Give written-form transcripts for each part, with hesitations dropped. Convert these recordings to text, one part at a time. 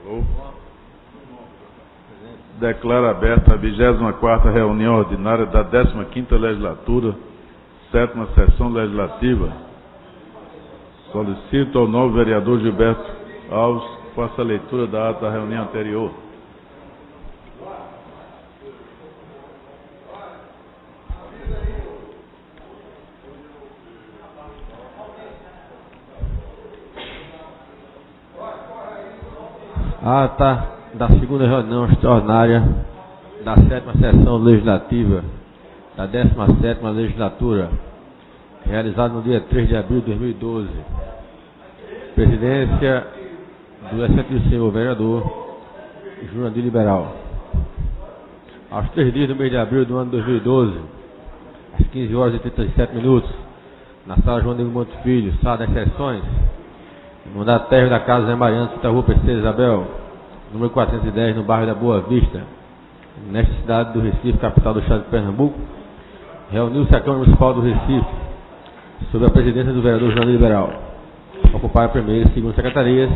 Alô? Declaro aberta a 24ª reunião ordinária da 15ª Legislatura, 7ª Sessão Legislativa. Solicito ao novo vereador Gilberto Alves que faça a leitura da ata da reunião anterior. Ata da segunda reunião extraordinária da 7ª Sessão Legislativa da 17ª Legislatura, realizada no dia 3 de abril de 2012. Presidência do excelentíssimo senhor vereador Jurandir Liberal. Aos 3 dias do mês de abril do ano 2012, às 15 horas e 37 minutos, na sala João de Monte Filho, sala das sessões, no andar térreo da casa Zé Mariano, Santa Rua Princesa Isabel, número 410, no bairro da Boa Vista, nesta cidade do Recife, capital do estado de Pernambuco, reuniu-se a Câmara Municipal do Recife, sob a presidência do vereador Jurandir Liberal, ocupar a primeira e segunda secretarias,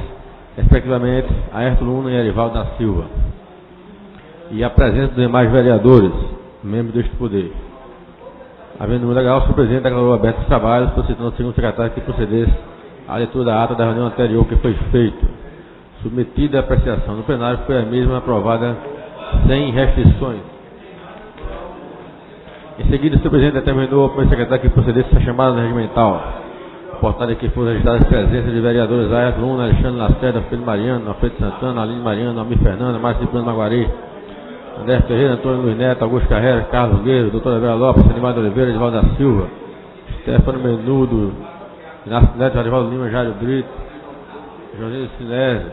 respectivamente, Ayrton Luna e Erivaldo da Silva, e a presença dos demais vereadores, membros deste poder. Havendo número legal, o senhor presidente declarou aberto os trabalhos, solicitando ao segundo secretário que procedesse à leitura da ata da reunião anterior que foi feita. Submetida à apreciação no plenário, foi a mesma aprovada sem restrições. Em seguida, o senhor presidente determinou ao primeiro secretário que procedesse à chamada regimental. Portada que foram registradas as presenças de vereadores Ayrton Luna, Alexandre Lacerda, Pedro Mariano, Alfredo Santana, Aline Mariano, Almir Fernanda, Márcio Cipriano Maguari, André Ferreira, Antônio Luiz Neto, Augusto Carreira, Carlos Guerreiro, Doutora Vera Lopes, Animado Oliveira, Edivaldo da Silva, Stefano Menudo, Inácio Neto, Arivaldo Lima, Jário Brito, Joanildo Sinésio,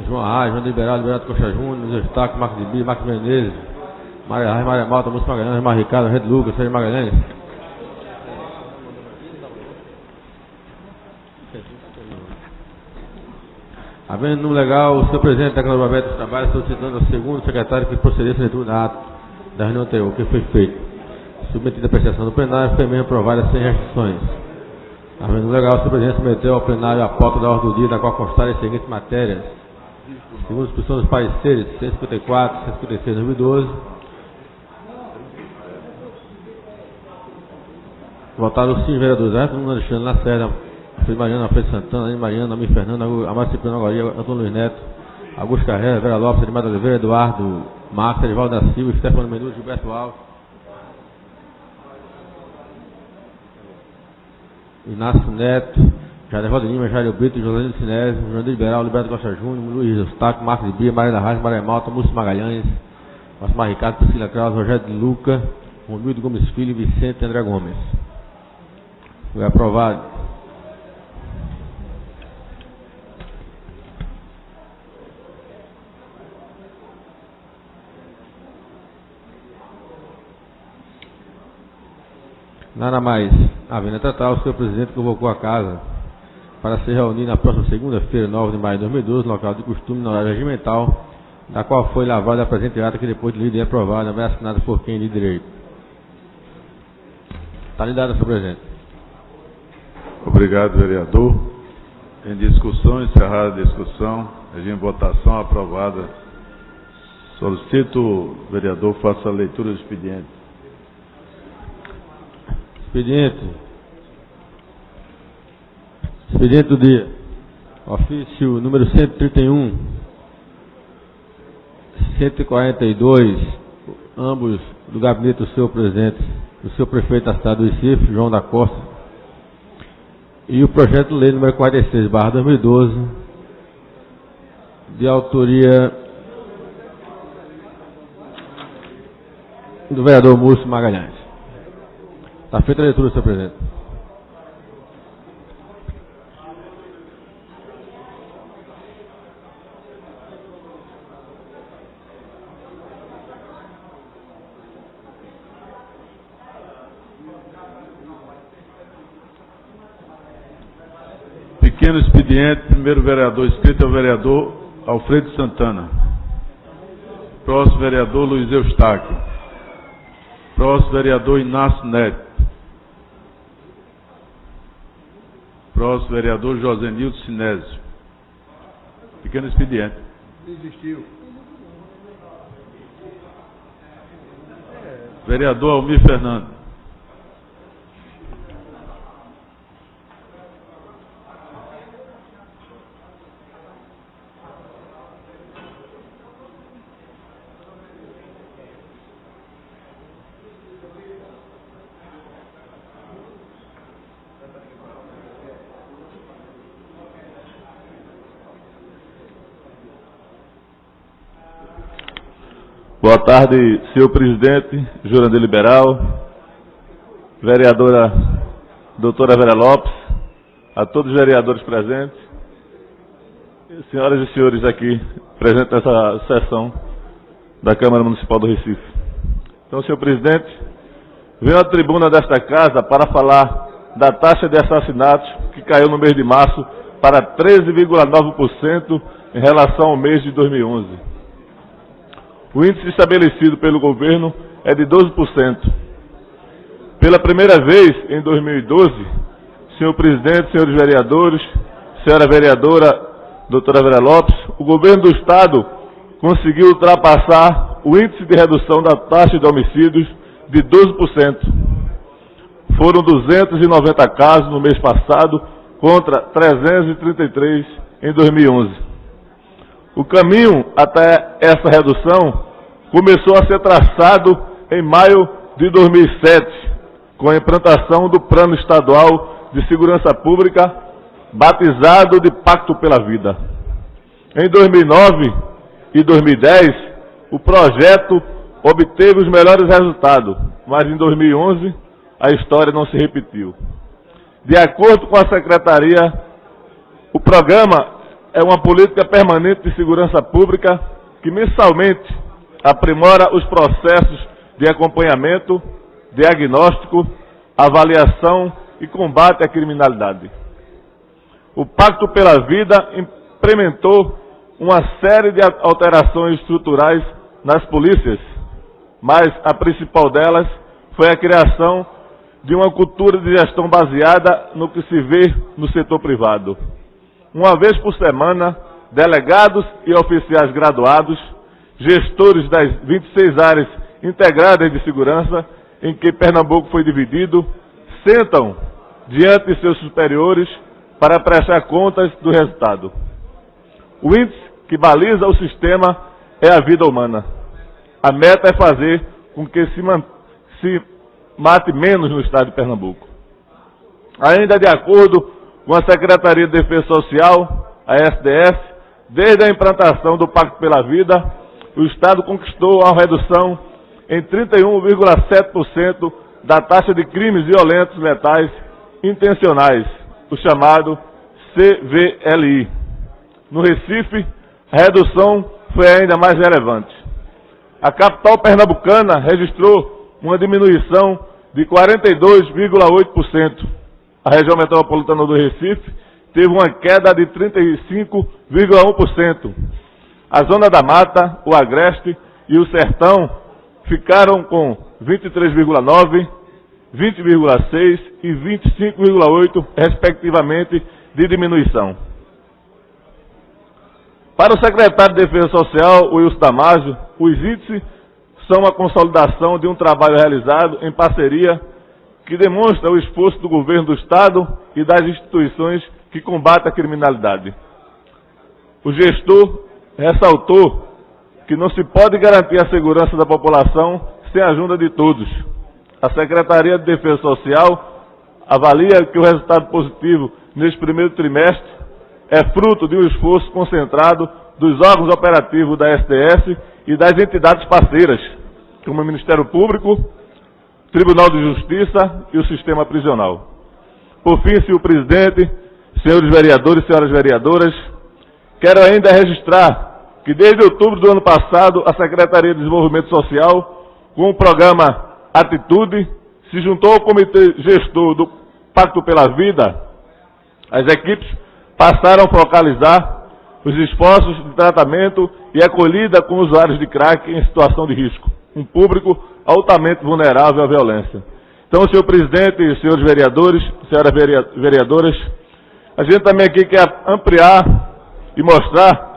João Arraes, João Liberal, Liberato Costa Júnior, Luiz Eustáquio, Marcos de Bia, Marcos Menezes, Maria Arraes, Maria Malta, Múcio Magalhães, Mar Ricardo, Red Lucas, Sérgio Magalhães. Havendo número legal, o senhor presidente declarou aberto os trabalhos, solicitando ao segundo secretário que procedesse à leitura da ata da reunião anterior, que foi feito. Submetida à apreciação do plenário, foi mesmo aprovada sem restrições. Havendo número legal, o senhor presidente submeteu ao plenário a pauta da ordem do dia, da qual constarem as seguintes matérias. Segundo a discussão dos pareceres 154, 156, 2012. Votaram os 5 vereadores Ayrton Luna, Alexandre Lacerda, Pedro Mariano, Alfredo Santana, Aline Mariano, Almir Fernanda, Amaro Cipriano Maguari, Antônio Luiz Neto, Augusto Carreira, Vera Lopes, Animado Oliveira, Eduardo Marcos, Edivaldo da Silva, Stefano Menudo, Gilberto Alves, Inácio Neto, Jadevaldo Lima, Jário Brito, José Sinésio, Jurandir Liberal, Liberto Costa Júnior, Luiz Eustáquio, Marcos de Bia, Maria da Raiz, Maria Malta, Múcio Magalhães, Osmar Ricardo, Priscila Kraus, Rogério de Luca, Romildo Gomes Filho, Vicente André Gomes. Foi aprovado. Nada mais havendo a tratar, o senhor presidente convocou a casa para se reunir na próxima segunda-feira, 9 de maio de 2012, no local de costume, no horário regimental, da qual foi lavrada a presente ata que depois de lida e aprovada, vai assinada por quem de direito. Está lhe dada, senhor presidente. Obrigado, vereador. Em discussão, encerrada a discussão, regime de votação aprovada. Solicito o vereador faça a leitura do expediente. Expediente do dia. Ofício número 131, 142, ambos do gabinete do senhor presidente, do senhor prefeito da cidade do Recife, João da Costa, e o projeto de lei número 46/2012, de autoria do vereador Múcio Magalhães. Está feita a leitura, senhor presidente. Pequeno expediente, primeiro vereador inscrito é o vereador Alfredo Santana. Próximo vereador Luiz Eustáquio. Próximo vereador Inácio Neto. Próximo, vereador Josenildo Sinésio. Pequeno expediente. Desistiu. Vereador Almir Fernando. Boa tarde, senhor presidente, Jurandir Liberal, vereadora doutora Vera Lopes, a todos os vereadores presentes, senhoras e senhores aqui presentes nessa sessão da Câmara Municipal do Recife. Então, senhor presidente, venho à tribuna desta casa para falar da taxa de assassinatos que caiu no mês de março para 13,9% em relação ao mês de 2011. O índice estabelecido pelo governo é de 12%. Pela primeira vez, em 2012, senhor presidente, senhores vereadores, senhora vereadora, doutora Vera Lopes, o governo do Estado conseguiu ultrapassar o índice de redução da taxa de homicídios de 12%. Foram 290 casos no mês passado, contra 333 em 2011. O caminho até essa redução começou a ser traçado em maio de 2007, com a implantação do Plano Estadual de Segurança Pública, batizado de Pacto pela Vida. Em 2009 e 2010, o projeto obteve os melhores resultados, mas em 2011 a história não se repetiu. De acordo com a Secretaria, o programa é uma política permanente de segurança pública que mensalmente aprimora os processos de acompanhamento, diagnóstico, avaliação e combate à criminalidade. O Pacto pela Vida implementou uma série de alterações estruturais nas polícias, mas a principal delas foi a criação de uma cultura de gestão baseada no que se vê no setor privado. Uma vez por semana, delegados e oficiais graduados, gestores das 26 áreas integradas de segurança, em que Pernambuco foi dividido, sentam diante de seus superiores para prestar contas do resultado. O índice que baliza o sistema é a vida humana. A meta é fazer com que se mate menos no estado de Pernambuco. Ainda de acordo com a Secretaria de Defesa Social, a SDS, desde a implantação do Pacto pela Vida, o Estado conquistou uma redução em 31,7% da taxa de crimes violentos letais intencionais, o chamado CVLI. No Recife, a redução foi ainda mais relevante. A capital pernambucana registrou uma diminuição de 42,8%. A região metropolitana do Recife teve uma queda de 35,1%. A Zona da Mata, o Agreste e o Sertão ficaram com 23,9%, 20,6% e 25,8%, respectivamente, de diminuição. Para o secretário de Defesa Social, o Wilson Damasio, os índices são a consolidação de um trabalho realizado em parceria que demonstra o esforço do governo do Estado e das instituições que combatem a criminalidade. O gestor ressaltou que não se pode garantir a segurança da população sem a ajuda de todos. A Secretaria de Defesa Social avalia que o resultado positivo neste primeiro trimestre é fruto de um esforço concentrado dos órgãos operativos da SDS e das entidades parceiras, como o Ministério Público, Tribunal de Justiça e o Sistema Prisional. Por fim, senhor presidente, senhores vereadores e senhoras vereadoras, quero ainda registrar que desde outubro do ano passado, a Secretaria de Desenvolvimento Social, com o programa Atitude, se juntou ao Comitê Gestor do Pacto pela Vida. As equipes passaram a focalizar os esforços de tratamento e acolhida com usuários de crack em situação de risco, um público altamente vulnerável à violência. Então, senhor presidente, senhores vereadores, senhoras vereadoras, a gente também aqui quer ampliar e mostrar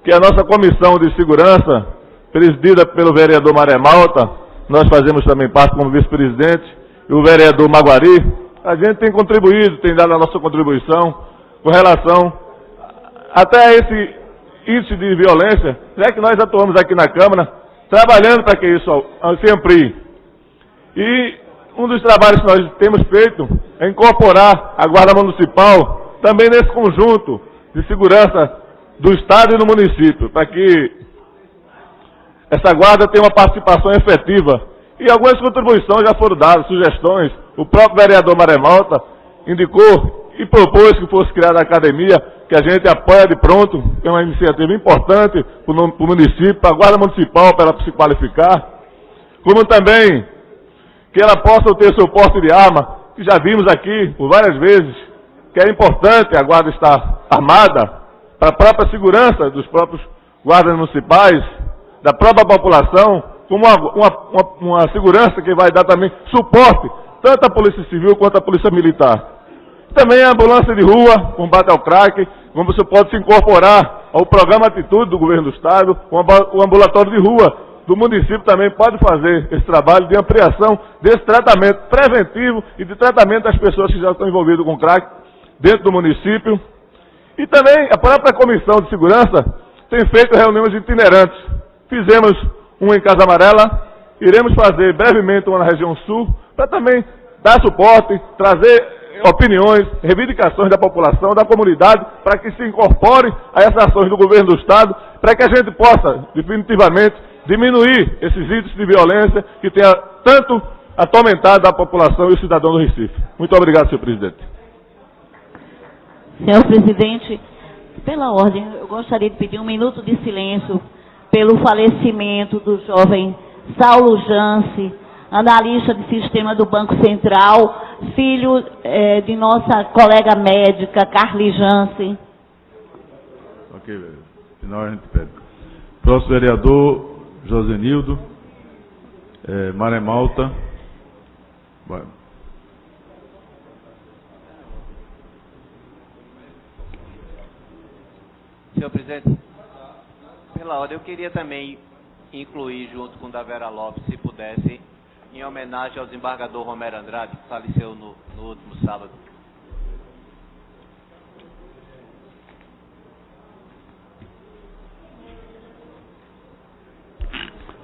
que a nossa comissão de segurança, presidida pelo vereador Maré Malta, nós fazemos também parte como vice-presidente, e o vereador Maguari, a gente tem contribuído, tem dado a nossa contribuição com relação até a esse índice de violência, já que nós atuamos aqui na Câmara, trabalhando para que isso se amplie. E um dos trabalhos que nós temos feito é incorporar a Guarda Municipal também nesse conjunto de segurança do Estado e do município, para que essa guarda tenha uma participação efetiva. E algumas contribuições já foram dadas, sugestões. O próprio vereador Maré Malta indicou e propôs que fosse criada a academia, que a gente apoia de pronto, que é uma iniciativa importante para o município, para a Guarda Municipal, para ela se qualificar. Como também que ela possa ter suporte de arma, que já vimos aqui por várias vezes, que é importante a guarda estar armada para a própria segurança dos próprios guardas municipais, da própria população, como uma segurança que vai dar também suporte, tanto à Polícia Civil quanto à Polícia Militar. Também a ambulância de rua, combate ao crack, como você pode se incorporar ao programa Atitude do Governo do Estado, o ambulatório de rua do município também pode fazer esse trabalho de ampliação desse tratamento preventivo e de tratamento das pessoas que já estão envolvidas com crack dentro do município. E também a própria Comissão de Segurança tem feito reuniões itinerantes. Fizemos uma em Casa Amarela, iremos fazer brevemente uma na região sul, para também dar suporte, trazer opiniões, reivindicações da população, da comunidade, para que se incorpore a essas ações do governo do Estado, para que a gente possa, definitivamente, diminuir esses índices de violência que tenha tanto atormentado a população e o cidadão do Recife. Muito obrigado, senhor presidente. Senhor presidente, pela ordem, eu gostaria de pedir um minuto de silêncio pelo falecimento do jovem Saulo Jance, analista de sistema do Banco Central, filho de nossa colega médica, Carly Jance. Ok, velho. Final a gente pede. Próximo vereador, Josenildo, Maré Malta. Vai. Senhor presidente, pela ordem, eu queria também incluir, junto com o da Vera Lopes, se pudesse, em homenagem ao desembargador Romero Andrade, que faleceu no último sábado.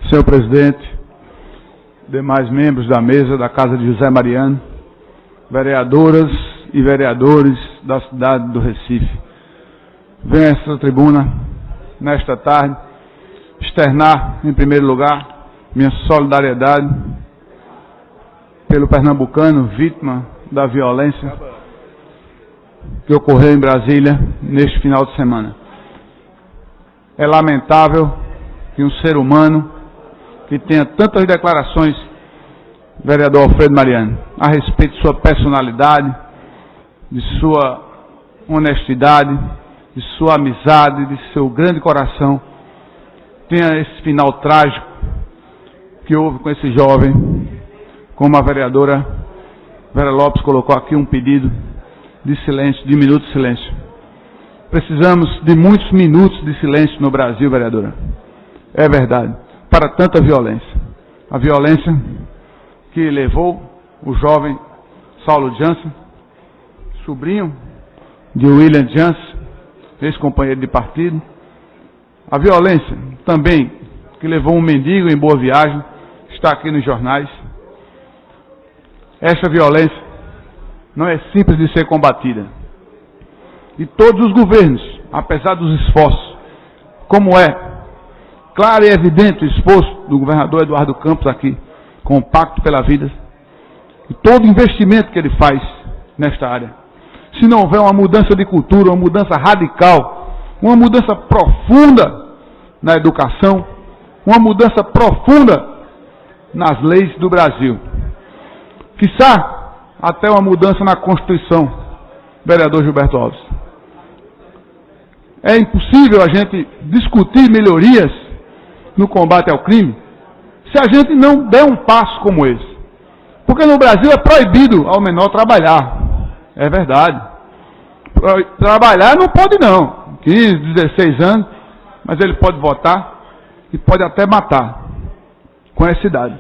Senhor presidente, demais membros da mesa da Casa de José Mariano, vereadoras e vereadores da cidade do Recife, venho a esta tribuna, nesta tarde, externar, em primeiro lugar, minha solidariedade pelo pernambucano vítima da violência que ocorreu em Brasília neste final de semana. É lamentável que um ser humano que tenha tantas declarações, vereador Alfredo Mariano, a respeito de sua personalidade, de sua honestidade, de sua amizade, de seu grande coração, tenha esse final trágico que houve com esse jovem, como a vereadora Vera Lopes colocou aqui um pedido de silêncio, de minuto de silêncio. Precisamos de muitos minutos de silêncio no Brasil, vereadora. É verdade, para tanta violência. A violência que levou o jovem Saulo Jance, sobrinho de William Jance, ex-companheiro de partido. A violência também que levou um mendigo em Boa Viagem, está aqui nos jornais. Esta violência não é simples de ser combatida. E todos os governos, apesar dos esforços, como é claro e evidente o esforço do governador Eduardo Campos aqui, com o Pacto pela Vida, e todo o investimento que ele faz nesta área, se não houver uma mudança de cultura, uma mudança radical, uma mudança profunda na educação, uma mudança profunda nas leis do Brasil, quiçá até uma mudança na Constituição, vereador Gilberto Alves. É impossível a gente discutir melhorias no combate ao crime se a gente não der um passo como esse. Porque no Brasil é proibido ao menor trabalhar. É verdade. Trabalhar não pode não. 15, 16 anos, mas ele pode votar e pode até matar com essa idade.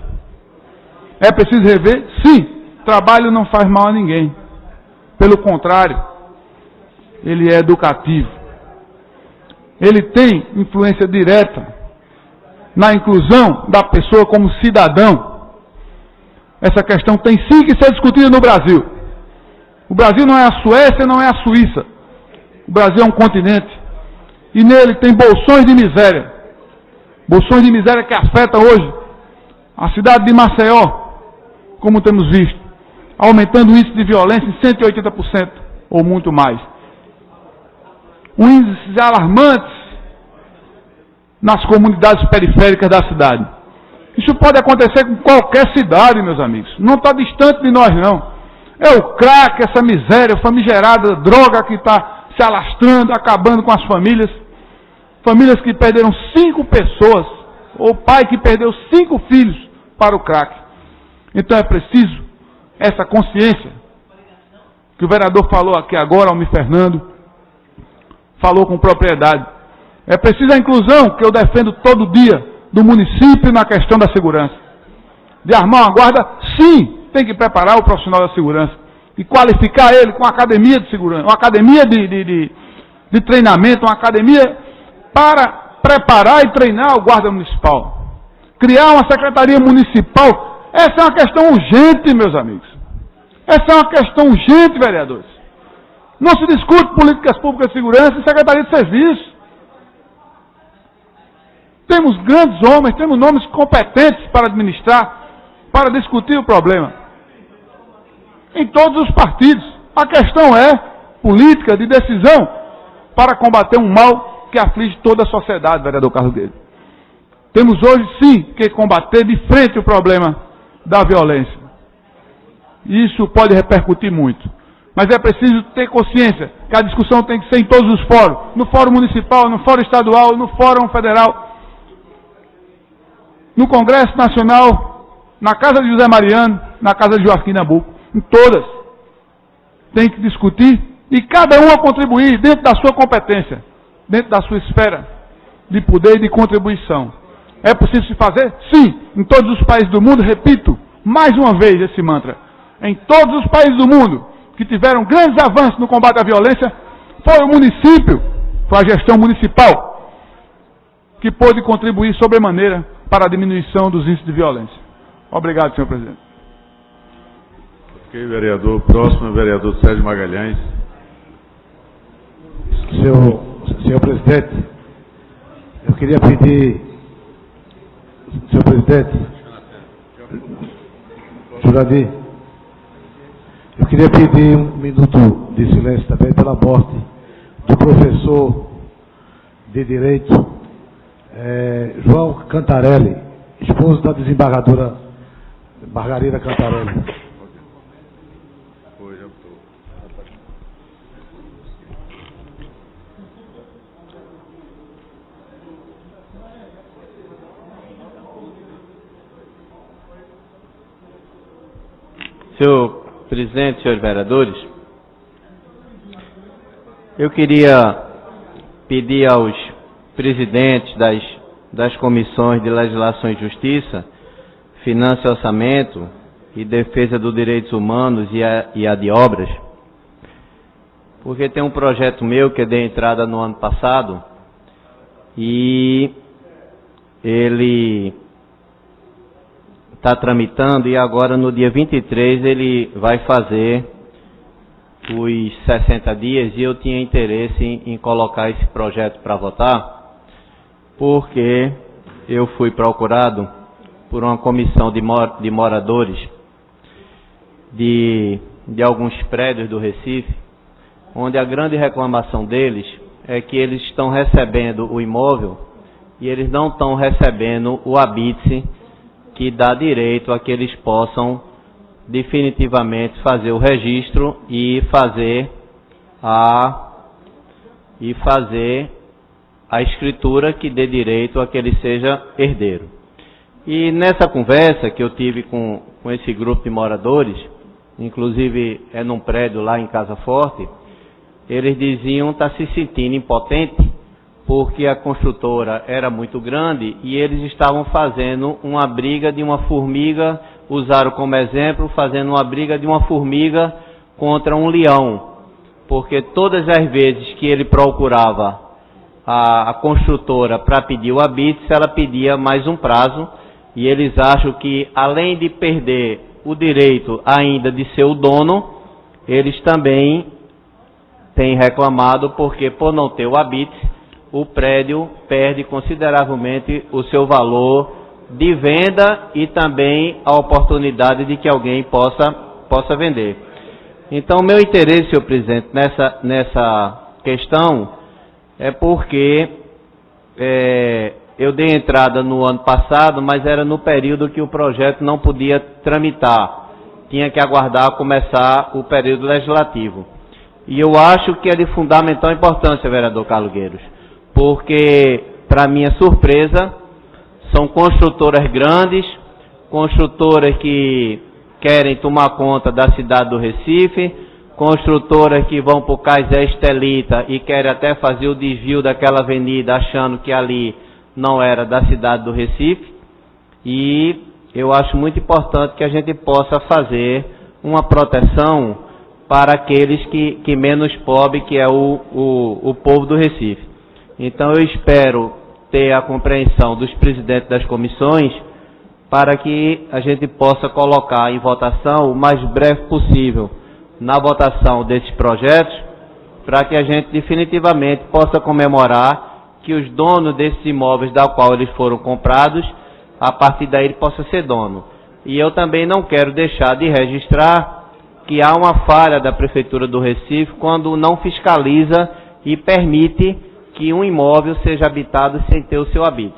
É preciso rever? Sim. Trabalho não faz mal a ninguém. Pelo contrário, ele é educativo. Ele tem influência direta na inclusão da pessoa como cidadão. Essa questão tem sim que ser discutida no Brasil. O Brasil não é a Suécia, não é a Suíça. O Brasil é um continente. E nele tem bolsões de miséria. Bolsões de miséria que afetam hoje a cidade de Maceió, como temos visto, aumentando o índice de violência em 180% ou muito mais. Índices alarmantes nas comunidades periféricas da cidade. Isso pode acontecer com qualquer cidade, meus amigos. Não está distante de nós, não. É o crack, essa miséria, famigerada droga que está se alastrando, acabando com as famílias. Famílias que perderam 5 pessoas, ou pai que perdeu 5 filhos para o crack. Então é preciso essa consciência que o vereador falou aqui agora, Almir Fernando, falou com propriedade. É preciso a inclusão, que eu defendo todo dia, do município na questão da segurança. De armar uma guarda, sim, tem que preparar o profissional da segurança e qualificar ele com uma academia de segurança, uma academia de treinamento, uma academia para preparar e treinar o guarda municipal. Criar uma secretaria municipal, essa é uma questão urgente, meus amigos. Essa é uma questão urgente, vereadores. Não se discute políticas públicas de segurança e secretaria de serviço. Temos grandes homens, temos nomes competentes para administrar, para discutir o problema. Em todos os partidos. A questão é política de decisão para combater um mal que aflige toda a sociedade, vereador Carlos Guedes. Temos hoje, sim, que combater de frente o problema da violência. E isso pode repercutir muito. Mas é preciso ter consciência que a discussão tem que ser em todos os fóruns. No fórum municipal, no fórum estadual, no fórum federal, no Congresso Nacional, na Casa de José Mariano, na Casa de Joaquim Nabuco. Em todas. Tem que discutir e cada um a contribuir dentro da sua competência, dentro da sua esfera de poder e de contribuição. É possível se fazer? Sim. Em todos os países do mundo, repito, mais uma vez esse mantra. Em todos os países do mundo que tiveram grandes avanços no combate à violência, foi o município, foi a gestão municipal, que pôde contribuir sobremaneira para a diminuição dos índices de violência. Obrigado, senhor presidente. Ok, vereador. Próximo é o vereador Sérgio Magalhães. Senhor presidente, eu queria pedir, senhor presidente, Jurandir, eu queria pedir um minuto de silêncio também pela morte do professor de Direito, João Cantarelli, esposo da desembargadora Margarida Cantarelli. Senhor presidente, senhores vereadores, eu queria pedir aos presidentes das comissões de Legislação e Justiça, Finanças e Orçamento e Defesa dos Direitos Humanos e a de Obras, porque tem um projeto meu que dei entrada no ano passado e ele está tramitando e agora no dia 23 ele vai fazer os 60 dias e eu tinha interesse em colocar esse projeto para votar, porque eu fui procurado por uma comissão de moradores de alguns prédios do Recife, onde a grande reclamação deles é que eles estão recebendo o imóvel e eles não estão recebendo o habite que dá direito a que eles possam definitivamente fazer o registro e fazer a escritura que dê direito a que ele seja herdeiro. E nessa conversa que eu tive com esse grupo de moradores, inclusive é num prédio lá em Casa Forte, eles diziam estar se sentindo impotente, porque a construtora era muito grande e eles estavam fazendo uma briga de uma formiga, usaram como exemplo, fazendo uma briga de uma formiga contra um leão, porque todas as vezes que ele procurava a construtora para pedir o habite, ela pedia mais um prazo, e eles acham que, além de perder o direito ainda de ser o dono, eles também têm reclamado, porque por não ter o habite, o prédio perde consideravelmente o seu valor de venda e também a oportunidade de que alguém possa vender. Então, meu interesse, senhor presidente, nessa questão é porque eu dei entrada no ano passado, mas era no período que o projeto não podia tramitar. Tinha que aguardar começar o período legislativo. E eu acho que é de fundamental importância, vereador Carlos Gueiros, porque, para minha surpresa, são construtoras grandes, construtoras que querem tomar conta da cidade do Recife, construtoras que vão para o Caisé Estelita e querem até fazer o desvio daquela avenida achando que ali não era da cidade do Recife. E eu acho muito importante que a gente possa fazer uma proteção para aqueles que menos pobres, que é o povo do Recife. Então eu espero ter a compreensão dos presidentes das comissões para que a gente possa colocar em votação o mais breve possível na votação desses projetos, para que a gente definitivamente possa comemorar que os donos desses imóveis da qual eles foram comprados, a partir daí ele possa ser dono. E eu também não quero deixar de registrar que há uma falha da Prefeitura do Recife quando não fiscaliza e permite que um imóvel seja habitado sem ter o seu habite.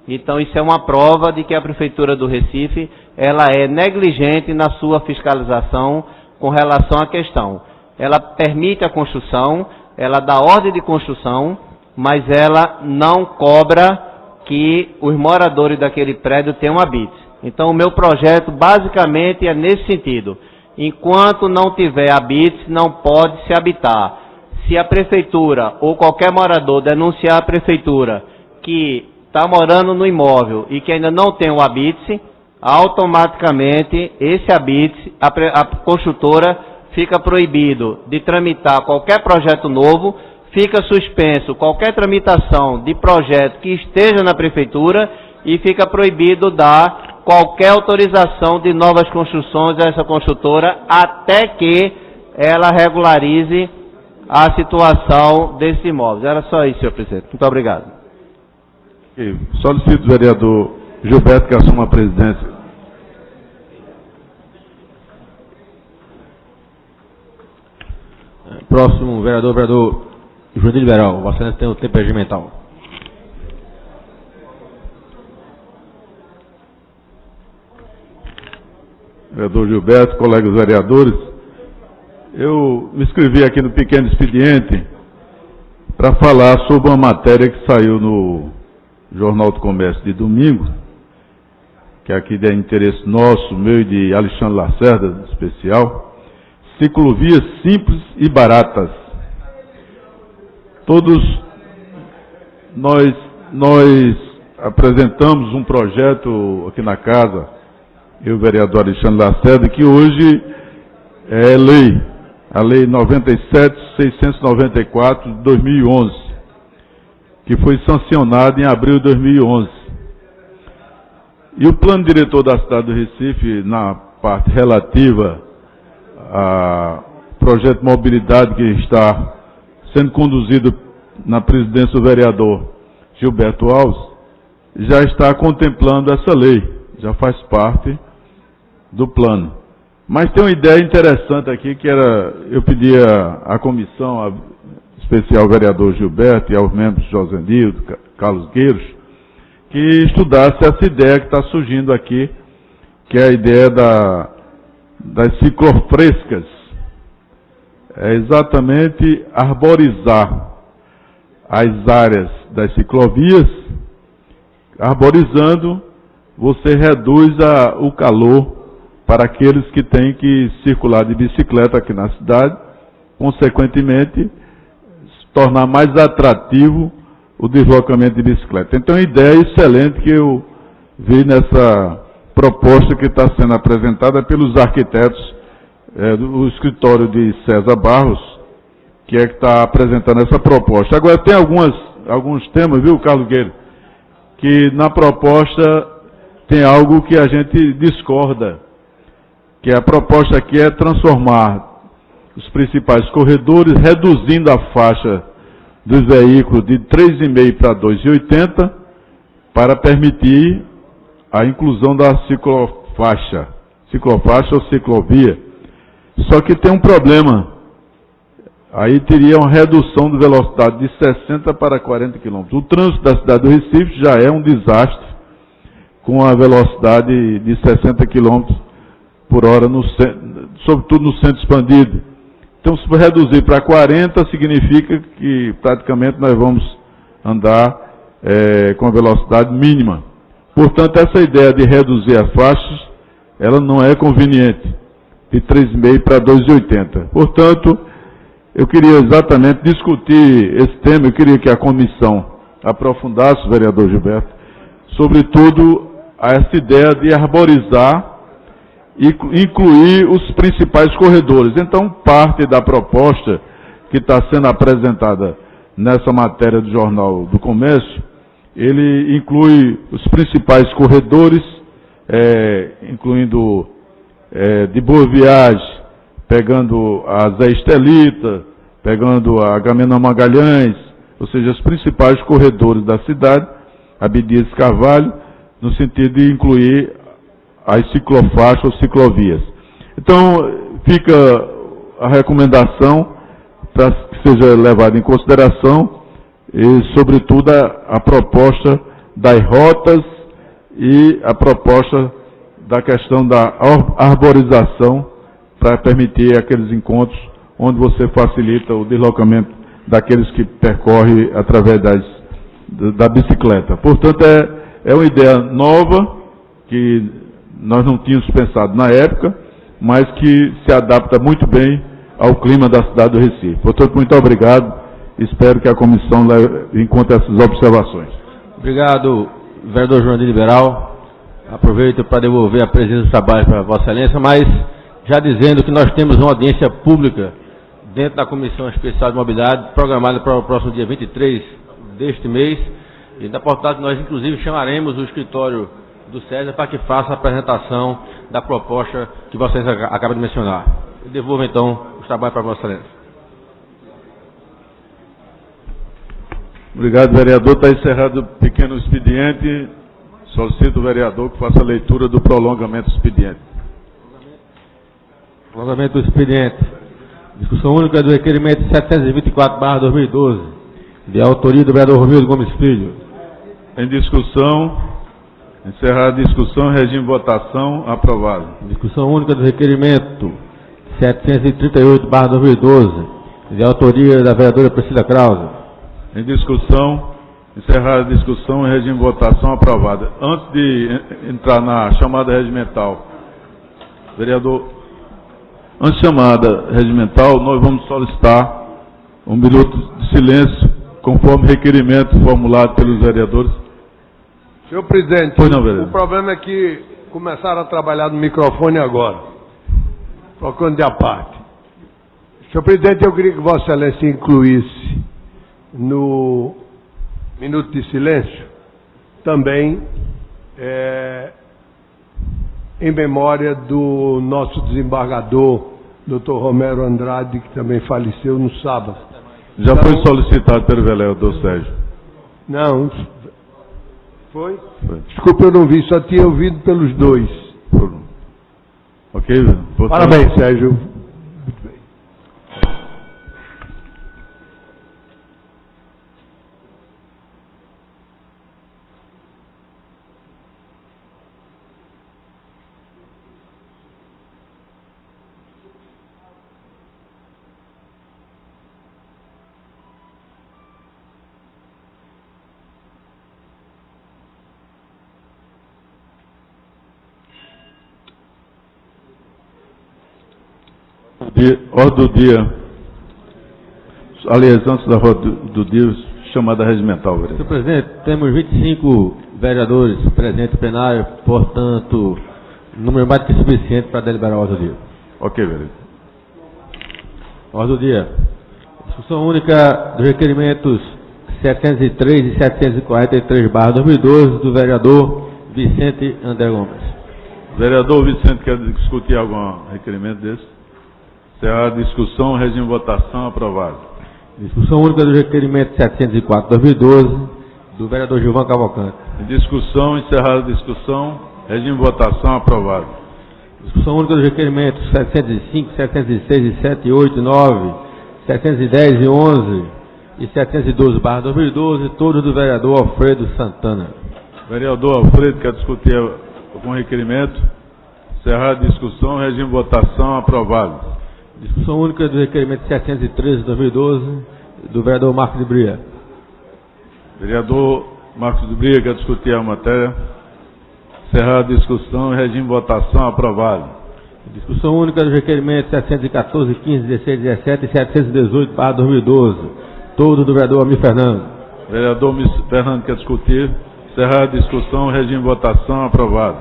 Então isso é uma prova de que a Prefeitura do Recife ela é negligente na sua fiscalização com relação à questão. Ela permite a construção, ela dá ordem de construção, mas ela não cobra que os moradores daquele prédio tenham habite. Então o meu projeto basicamente é nesse sentido. Enquanto não tiver habite, não pode se habitar. Se a Prefeitura ou qualquer morador denunciar a Prefeitura que está morando no imóvel e que ainda não tem o habite, automaticamente esse habite, a construtora fica proibido de tramitar qualquer projeto novo, fica suspenso qualquer tramitação de projeto que esteja na Prefeitura e fica proibido dar qualquer autorização de novas construções a essa construtora até que ela regularize a situação desses imóveis. Era só isso, senhor presidente. Muito obrigado. Solicito o vereador Gilberto que assuma a presidência. Próximo vereador João Liberal. Vossa Excelência tem o tempo regimental. Vereador Gilberto, colegas vereadores, eu me inscrevi aqui no pequeno expediente para falar sobre uma matéria que saiu no Jornal do Comércio de domingo, que aqui é de interesse nosso, meu e de Alexandre Lacerda, especial, ciclovias simples e baratas. Todos nós apresentamos um projeto aqui na casa, eu e o vereador Alexandre Lacerda, que hoje é lei, a Lei 97.694 de 2011, que foi sancionada em abril de 2011. E o plano diretor da cidade do Recife, na parte relativa a projeto de mobilidade que está sendo conduzido na presidência do vereador Gilberto Alves, já está contemplando essa lei, já faz parte do plano. Mas tem uma ideia interessante aqui, que era, eu pedi à comissão, especial ao vereador Gilberto e aos membros José Nildo, Carlos Gueiros, que estudasse essa ideia que está surgindo aqui, que é a ideia das ciclofrescas. É exatamente arborizar as áreas das ciclovias. Arborizando, você reduz o calor para aqueles que têm que circular de bicicleta aqui na cidade. Consequentemente, tornar mais atrativo o deslocamento de bicicleta. Então, a ideia excelente que eu vi nessa proposta que está sendo apresentada pelos arquitetos do escritório de César Barros, que está apresentando essa proposta. Agora, tem alguns temas, viu, Carlos Gueiro, que na proposta tem algo que a gente discorda, que a proposta aqui é transformar os principais corredores, reduzindo a faixa dos veículos de 3,5 para 2,80, para permitir a inclusão da ciclofaixa ou ciclovia. Só que tem um problema. Aí teria uma redução de velocidade de 60 para 40 km. O trânsito da cidade do Recife já é um desastre, com a velocidade de 60 km por hora, sobretudo no centro expandido. Então, se reduzir para 40, significa que praticamente nós vamos andar com a velocidade mínima. Portanto, essa ideia de reduzir as faixas, ela não é conveniente, de 3,5 para 2,80. Portanto, eu queria exatamente discutir esse tema, eu queria que a comissão aprofundasse, vereador Gilberto, sobretudo essa ideia de arborizar e incluir os principais corredores. Então, parte da proposta que está sendo apresentada nessa matéria do Jornal do Comércio, ele inclui os principais corredores, incluindo de Boa Viagem, pegando a Zé Estelita, pegando a Agamenon Magalhães, ou seja, os principais corredores da cidade, Abdias Carvalho, no sentido de incluir as ciclofaixas ou ciclovias. Então, fica a recomendação para que seja levada em consideração e, sobretudo, a proposta das rotas e a proposta da questão da arborização para permitir aqueles encontros onde você facilita o deslocamento daqueles que percorrem através da bicicleta. Portanto, é uma ideia nova que nós não tínhamos pensado na época, mas que se adapta muito bem ao clima da cidade do Recife. Portanto, muito obrigado. Espero que a comissão leve em conta essas observações. Obrigado, vereador João de Liberal. Aproveito para devolver a presença do trabalho para Vossa Excelência, mas já dizendo que nós temos uma audiência pública dentro da Comissão Especial de Mobilidade, programada para o próximo dia 23 deste mês, e da portanto nós inclusive chamaremos o escritório do César para que faça a apresentação da proposta que Vossa Excelência acaba de mencionar. Eu devolvo então os trabalhos para Vossa Excelência. Obrigado, vereador. Está encerrado o pequeno expediente. Solicito o vereador que faça a leitura do prolongamento do expediente. Prolongamento do expediente. Discussão única do requerimento 724/2012, de autoria do vereador Romildo Gomes Filho. Em discussão, encerrada a discussão, regime de votação, aprovado. Discussão única do requerimento 738/2012, de autoria da vereadora Priscila Krause. Em discussão, encerrada a discussão, regime de votação, aprovado. Antes de entrar na chamada regimental, vereador, antes de chamada regimental, nós vamos solicitar um minuto de silêncio, conforme requerimento formulado pelos vereadores. Senhor presidente, o problema é que começaram a trabalhar no microfone agora, trocando de à parte. Senhor presidente, eu queria que Vossa Excelência incluísse no minuto de silêncio também em memória do nosso desembargador, Dr. Romero Andrade, que também faleceu no sábado. Já então, foi solicitado pelo vereador Sérgio? Não. Foi? Desculpa, eu não vi, só tinha ouvido pelos dois. Ok, parabéns, Sérgio. Muito bem. Ordem do dia. aliás, antes da roda do dia, chamada regimental, vereador. Senhor presidente, temos 25 vereadores presentes no plenário, portanto, número mais do que suficiente para deliberar a ordem do dia. Ok, vereador. Ordem do dia. Discussão única dos requerimentos 703 e 743/2012 do vereador Vicente André Gomes. Vereador Vicente, quer discutir algum requerimento desse? Encerrada a discussão, regime de votação, aprovado. Discussão única do requerimento 704/2012 do vereador Gilvan Cavalcante. Em discussão, encerrada a discussão, regime de votação, aprovado. Discussão única dos requerimentos 705, 706 e 7, 8, 9, 710 e 11 e 712/2012, todos do vereador Alfredo Santana. Vereador Alfredo, quer discutir algum requerimento? Encerrada a discussão, regime de votação, aprovado. Discussão única do requerimento 713/2012 do vereador Marcos de Bria. Vereador Marcos de Bria, quer discutir a matéria? Encerrada a discussão, regime de votação, aprovado. Discussão única dos requerimentos 714, 15, 16, 17 e 718/2012, todos do vereador Amir Fernando. Vereador Amir Fernando, quer discutir? Encerrada a discussão, regime de votação, aprovado.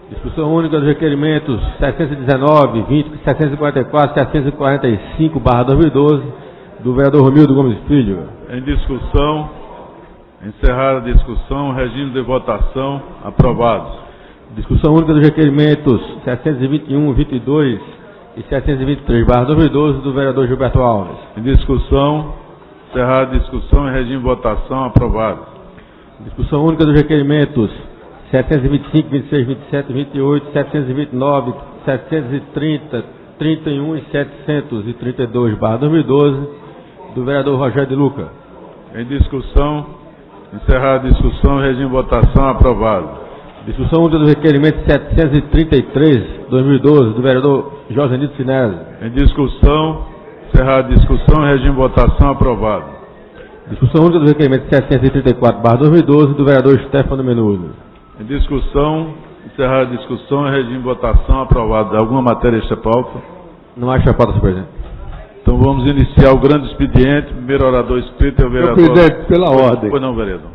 Discussão única dos requerimentos 719, 20, 744, 745/2012 do vereador Romildo Gomes Filho. Em discussão, encerrada a discussão, regime de votação, aprovado. Discussão única dos requerimentos 721, 22 e 723/2012 do vereador Gilberto Alves. Em discussão, encerrada a discussão, regime de votação, aprovado. Discussão única dos requerimentos 725, 26, 27, 28, 729, 730, 31 e 732/2012 do vereador Rogério de Luca. Em discussão, encerrada a discussão, regime de votação, aprovado. Discussão única do requerimento 733/2012 do vereador Josenito Sinésio. Em discussão, encerrada a discussão, regime de votação, aprovado. Discussão única do requerimento 734/2012 do vereador Stefano Menudo. Em discussão, encerrada a discussão, regime de votação, aprovado. Alguma matéria extra pauta? Não há extra pauta, senhor presidente. Então vamos iniciar o grande expediente. Primeiro orador inscrito é o vereador... Senhor presidente, pela ordem. Pois não, vereador.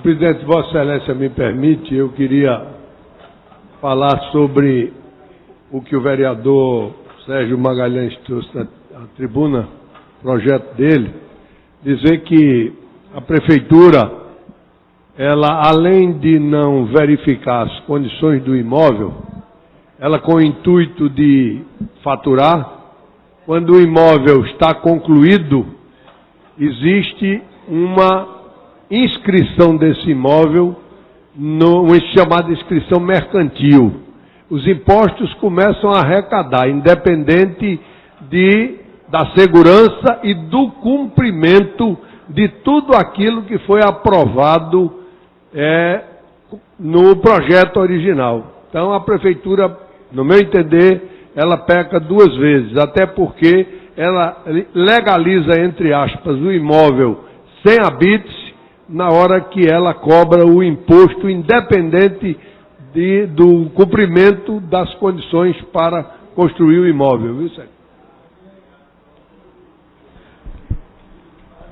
Presidente, Vossa Excelência me permite, eu queria falar sobre o que o vereador Sérgio Magalhães trouxe na tribuna, projeto dele, dizer que a Prefeitura, ela, além de não verificar as condições do imóvel, ela com o intuito de faturar, quando o imóvel está concluído, existe uma inscrição desse imóvel, uma chamada inscrição mercantil. Os impostos começam a arrecadar, independente da segurança e do cumprimento de tudo aquilo que foi aprovado no projeto original. Então, a Prefeitura, no meu entender, ela peca duas vezes, até porque ela legaliza, entre aspas, o imóvel sem habite na hora que ela cobra o imposto, independente do cumprimento das condições para construir o imóvel. Viu, Sérgio?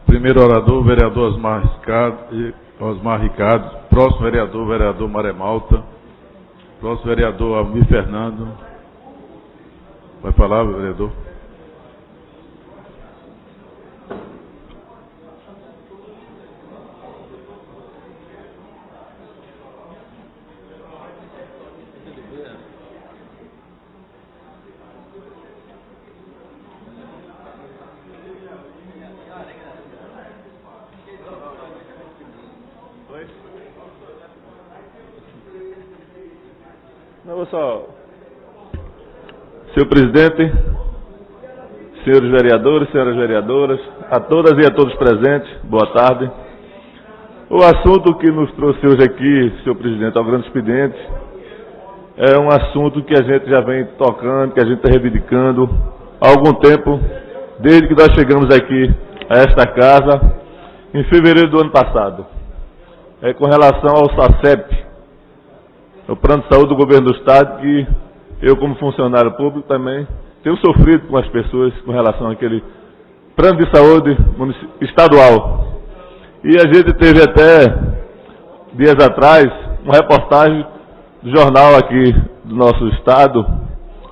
Primeiro orador, vereador Osmar Ricardo. Próximo vereador, vereador Maré Malta. Próximo vereador Almir Fernando. Vai falar, vereador? Senhor presidente, senhores vereadores, senhoras vereadoras, a todas e a todos presentes, boa tarde. O assunto que nos trouxe hoje aqui, senhor presidente, ao grande expediente, é um assunto que a gente já vem tocando, que a gente está reivindicando há algum tempo, desde que nós chegamos aqui a esta casa, em fevereiro do ano passado. É com relação ao SACEP, o Plano de Saúde do Governo do Estado, que eu, como funcionário público, também tenho sofrido com as pessoas com relação àquele plano de saúde estadual. E a gente teve até dias atrás uma reportagem do jornal aqui do nosso estado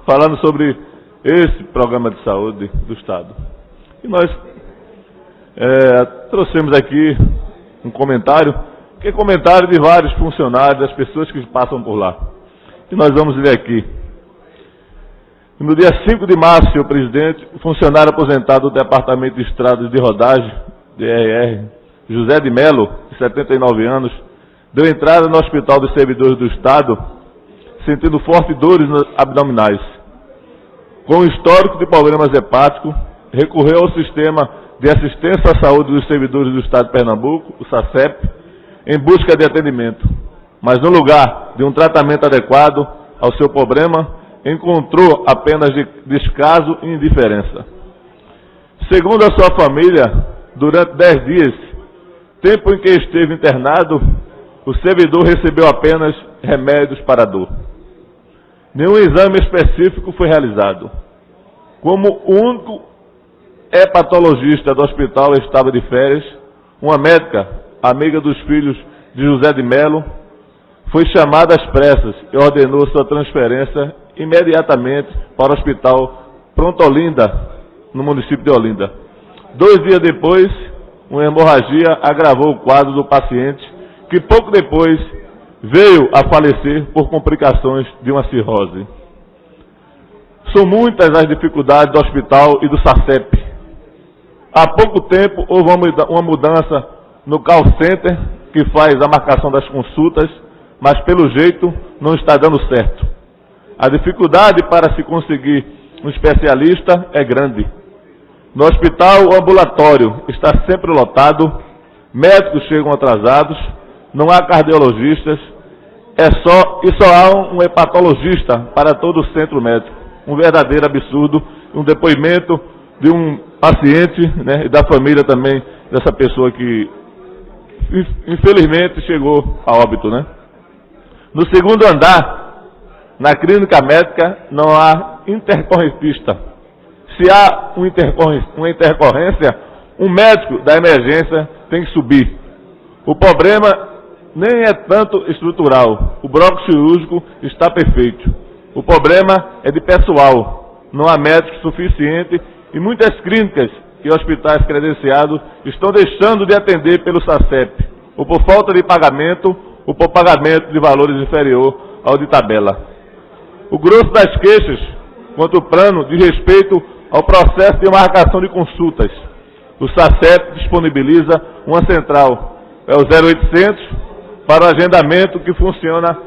falando sobre esse programa de saúde do estado. E nós trouxemos aqui um comentário, que é comentário de vários funcionários, das pessoas que passam por lá. E nós vamos ler aqui. No dia 5 de março, senhor presidente, o funcionário aposentado do Departamento de Estradas de Rodagem, DRR, José de Melo, de 79 anos, deu entrada no Hospital dos Servidores do Estado, sentindo fortes dores abdominais. Com o histórico de problemas hepáticos, recorreu ao Sistema de Assistência à Saúde dos Servidores do Estado de Pernambuco, o SACEP, em busca de atendimento. Mas no lugar de um tratamento adequado ao seu problema, encontrou apenas descaso e indiferença. Segundo a sua família, durante 10 dias, tempo em que esteve internado, o servidor recebeu apenas remédios para a dor. Nenhum exame específico foi realizado. Como o único hepatologista do hospital estava de férias, uma médica, amiga dos filhos de José de Melo, foi chamada às pressas e ordenou sua transferência imediatamente para o Hospital Pronto Olinda, no município de Olinda. 2 dias depois, uma hemorragia agravou o quadro do paciente, que pouco depois veio a falecer por complicações de uma cirrose. São muitas as dificuldades do hospital e do SACEP. Há pouco tempo houve uma mudança no call center que faz a marcação das consultas, mas pelo jeito não está dando certo. A dificuldade para se conseguir um especialista é grande. No hospital, o ambulatório está sempre lotado, médicos chegam atrasados, não há cardiologistas, só há um hepatologista para todo o centro médico. Um verdadeiro absurdo, um depoimento de um paciente, né, e da família também dessa pessoa que infelizmente chegou a óbito, né? No segundo andar, na clínica médica, não há intercorrentista. Se há uma intercorrência, um médico da emergência tem que subir. O problema nem é tanto estrutural. O bloco cirúrgico está perfeito. O problema é de pessoal. Não há médico suficiente e muitas clínicas e hospitais credenciados estão deixando de atender pelo SACEP, ou por falta de pagamento, ou por pagamento de valores inferior ao de tabela. O grosso das queixas quanto ao plano diz respeito ao processo de marcação de consultas. O SACEP disponibiliza uma central, é o 0800, para o agendamento que funciona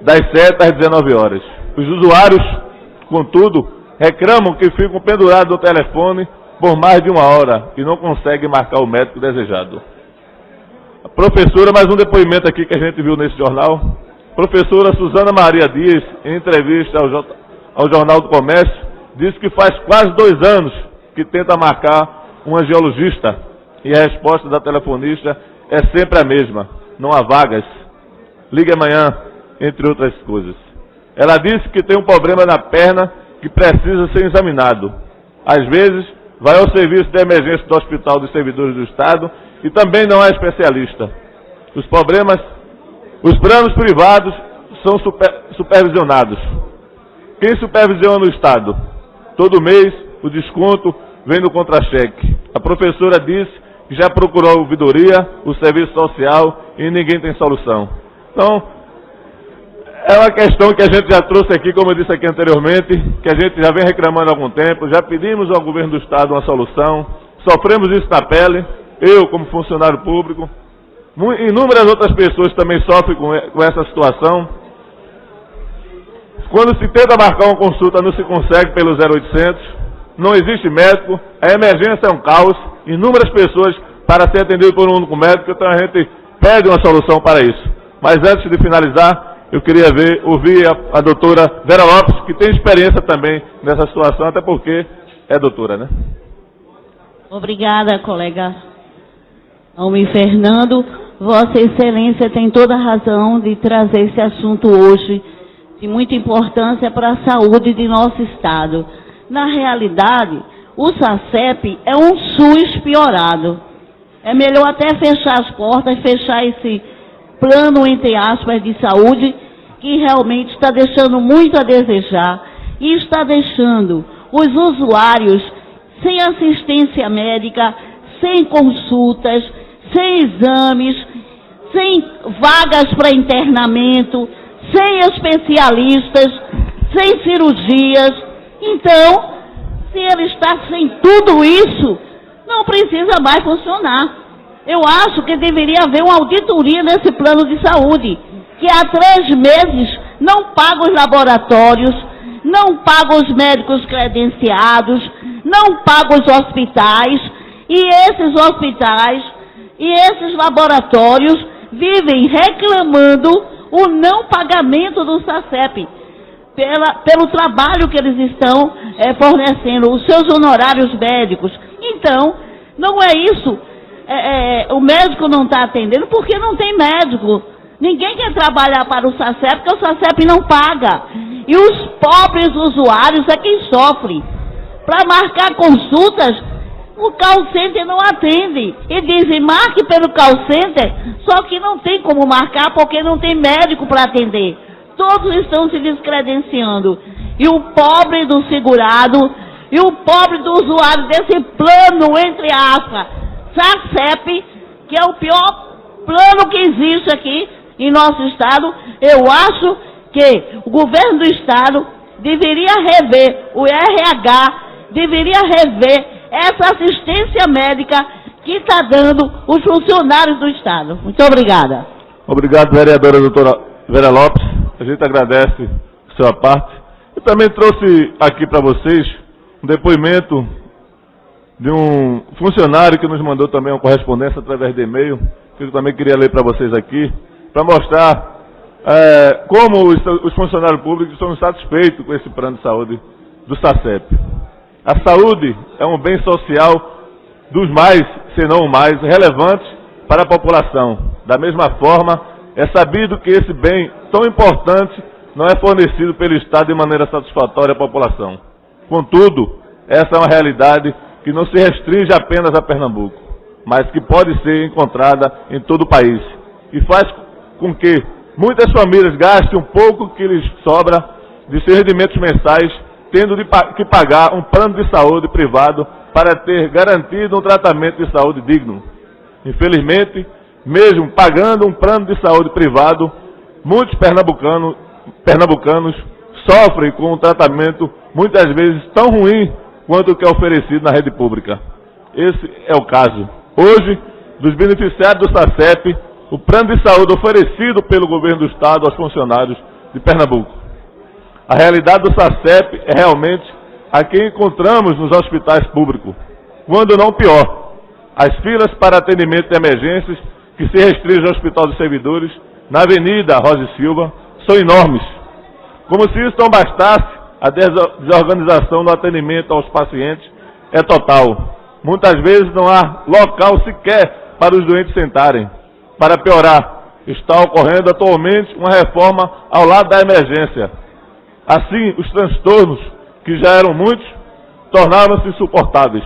das 7 às 19 horas. Os usuários, contudo, reclamam que ficam pendurados no telefone por mais de 1 hora e não conseguem marcar o médico desejado. A professora, mais um depoimento aqui que a gente viu nesse jornal. Professora Suzana Maria Dias, em entrevista ao Jornal do Comércio, disse que faz quase 2 anos que tenta marcar um angiologista e a resposta da telefonista é sempre a mesma: não há vagas, ligue amanhã, entre outras coisas. Ela disse que tem um problema na perna que precisa ser examinado. Às vezes, vai ao serviço de emergência do Hospital dos Servidores do Estado e também não é especialista. Os planos privados são supervisionados. Quem supervisiona o Estado? Todo mês, o desconto vem no contra-cheque. A professora disse que já procurou a ouvidoria, o serviço social e ninguém tem solução. Então, é uma questão que a gente já trouxe aqui, como eu disse aqui anteriormente, que a gente já vem reclamando há algum tempo, já pedimos ao governo do Estado uma solução, sofremos isso na pele, eu como funcionário público, inúmeras outras pessoas também sofrem com essa situação. Quando se tenta marcar uma consulta, não se consegue pelo 0800, não existe médico, a emergência é um caos, inúmeras pessoas para ser atendido por um único médico, então a gente pede uma solução para isso. Mas antes de finalizar, eu queria ouvir a doutora Vera Lopes, que tem experiência também nessa situação, até porque é doutora, né? Obrigada, colega Almir Fernando. Vossa Excelência tem toda a razão de trazer esse assunto hoje, de muita importância para a saúde de nosso Estado. Na realidade, o SACEP é um SUS piorado. É melhor até fechar as portas, fechar esse plano, entre aspas, de saúde, que realmente está deixando muito a desejar e está deixando os usuários sem assistência médica, sem consultas, sem exames, sem vagas para internamento, sem especialistas, sem cirurgias. Então, se ele está sem tudo isso, não precisa mais funcionar. Eu acho que deveria haver uma auditoria nesse plano de saúde, que há 3 meses não paga os laboratórios, não paga os médicos credenciados, não paga os hospitais, e esses hospitais e esses laboratórios vivem reclamando o não pagamento do SACEP, pelo trabalho que eles estão fornecendo, os seus honorários médicos. Então, não é isso. O médico não está atendendo porque não tem médico. Ninguém quer trabalhar para o SACEP porque o SACEP não paga. E os pobres usuários é quem sofre. Para marcar consultas, o call center não atende. E dizem, marque pelo call center, só que não tem como marcar porque não tem médico para atender. Todos estão se descredenciando. E o pobre do segurado, e o pobre do usuário desse plano, entre aspas, SACEP, que é o pior plano que existe aqui em nosso estado, eu acho que o governo do estado deveria rever, o RH deveria rever essa assistência médica que está dando os funcionários do estado. Muito obrigada. Obrigado, vereadora doutora Vera Lopes. A gente agradece a sua parte. Eu também trouxe aqui para vocês um depoimento de um funcionário que nos mandou também uma correspondência através de e-mail, que eu também queria ler para vocês aqui, para mostrar como os funcionários públicos estão satisfeitos com esse plano de saúde do SACEP. A saúde é um bem social dos mais, se não o mais, relevantes para a população. Da mesma forma, é sabido que esse bem tão importante não é fornecido pelo Estado de maneira satisfatória à população. Contudo, essa é uma realidade que não se restringe apenas a Pernambuco, mas que pode ser encontrada em todo o país e faz com que muitas famílias gastem um pouco que lhes sobra de seus rendimentos mensais, tendo que pagar um plano de saúde privado para ter garantido um tratamento de saúde digno. Infelizmente, mesmo pagando um plano de saúde privado, muitos pernambucanos sofrem com um tratamento muitas vezes tão ruim quanto o que é oferecido na rede pública. Esse é o caso. Hoje, dos beneficiários do SACEP, o plano de saúde oferecido pelo governo do estado aos funcionários de Pernambuco. A realidade do SACEP é realmente a que encontramos nos hospitais públicos, quando não pior. As filas para atendimento de emergências que se restringe ao Hospital dos Servidores, na Avenida Rosa e Silva, são enormes. Como se isso não bastasse, a desorganização no atendimento aos pacientes é total. Muitas vezes não há local sequer para os doentes sentarem. Para piorar, está ocorrendo atualmente uma reforma ao lado da emergência. Assim, os transtornos, que já eram muitos, tornaram-se insuportáveis,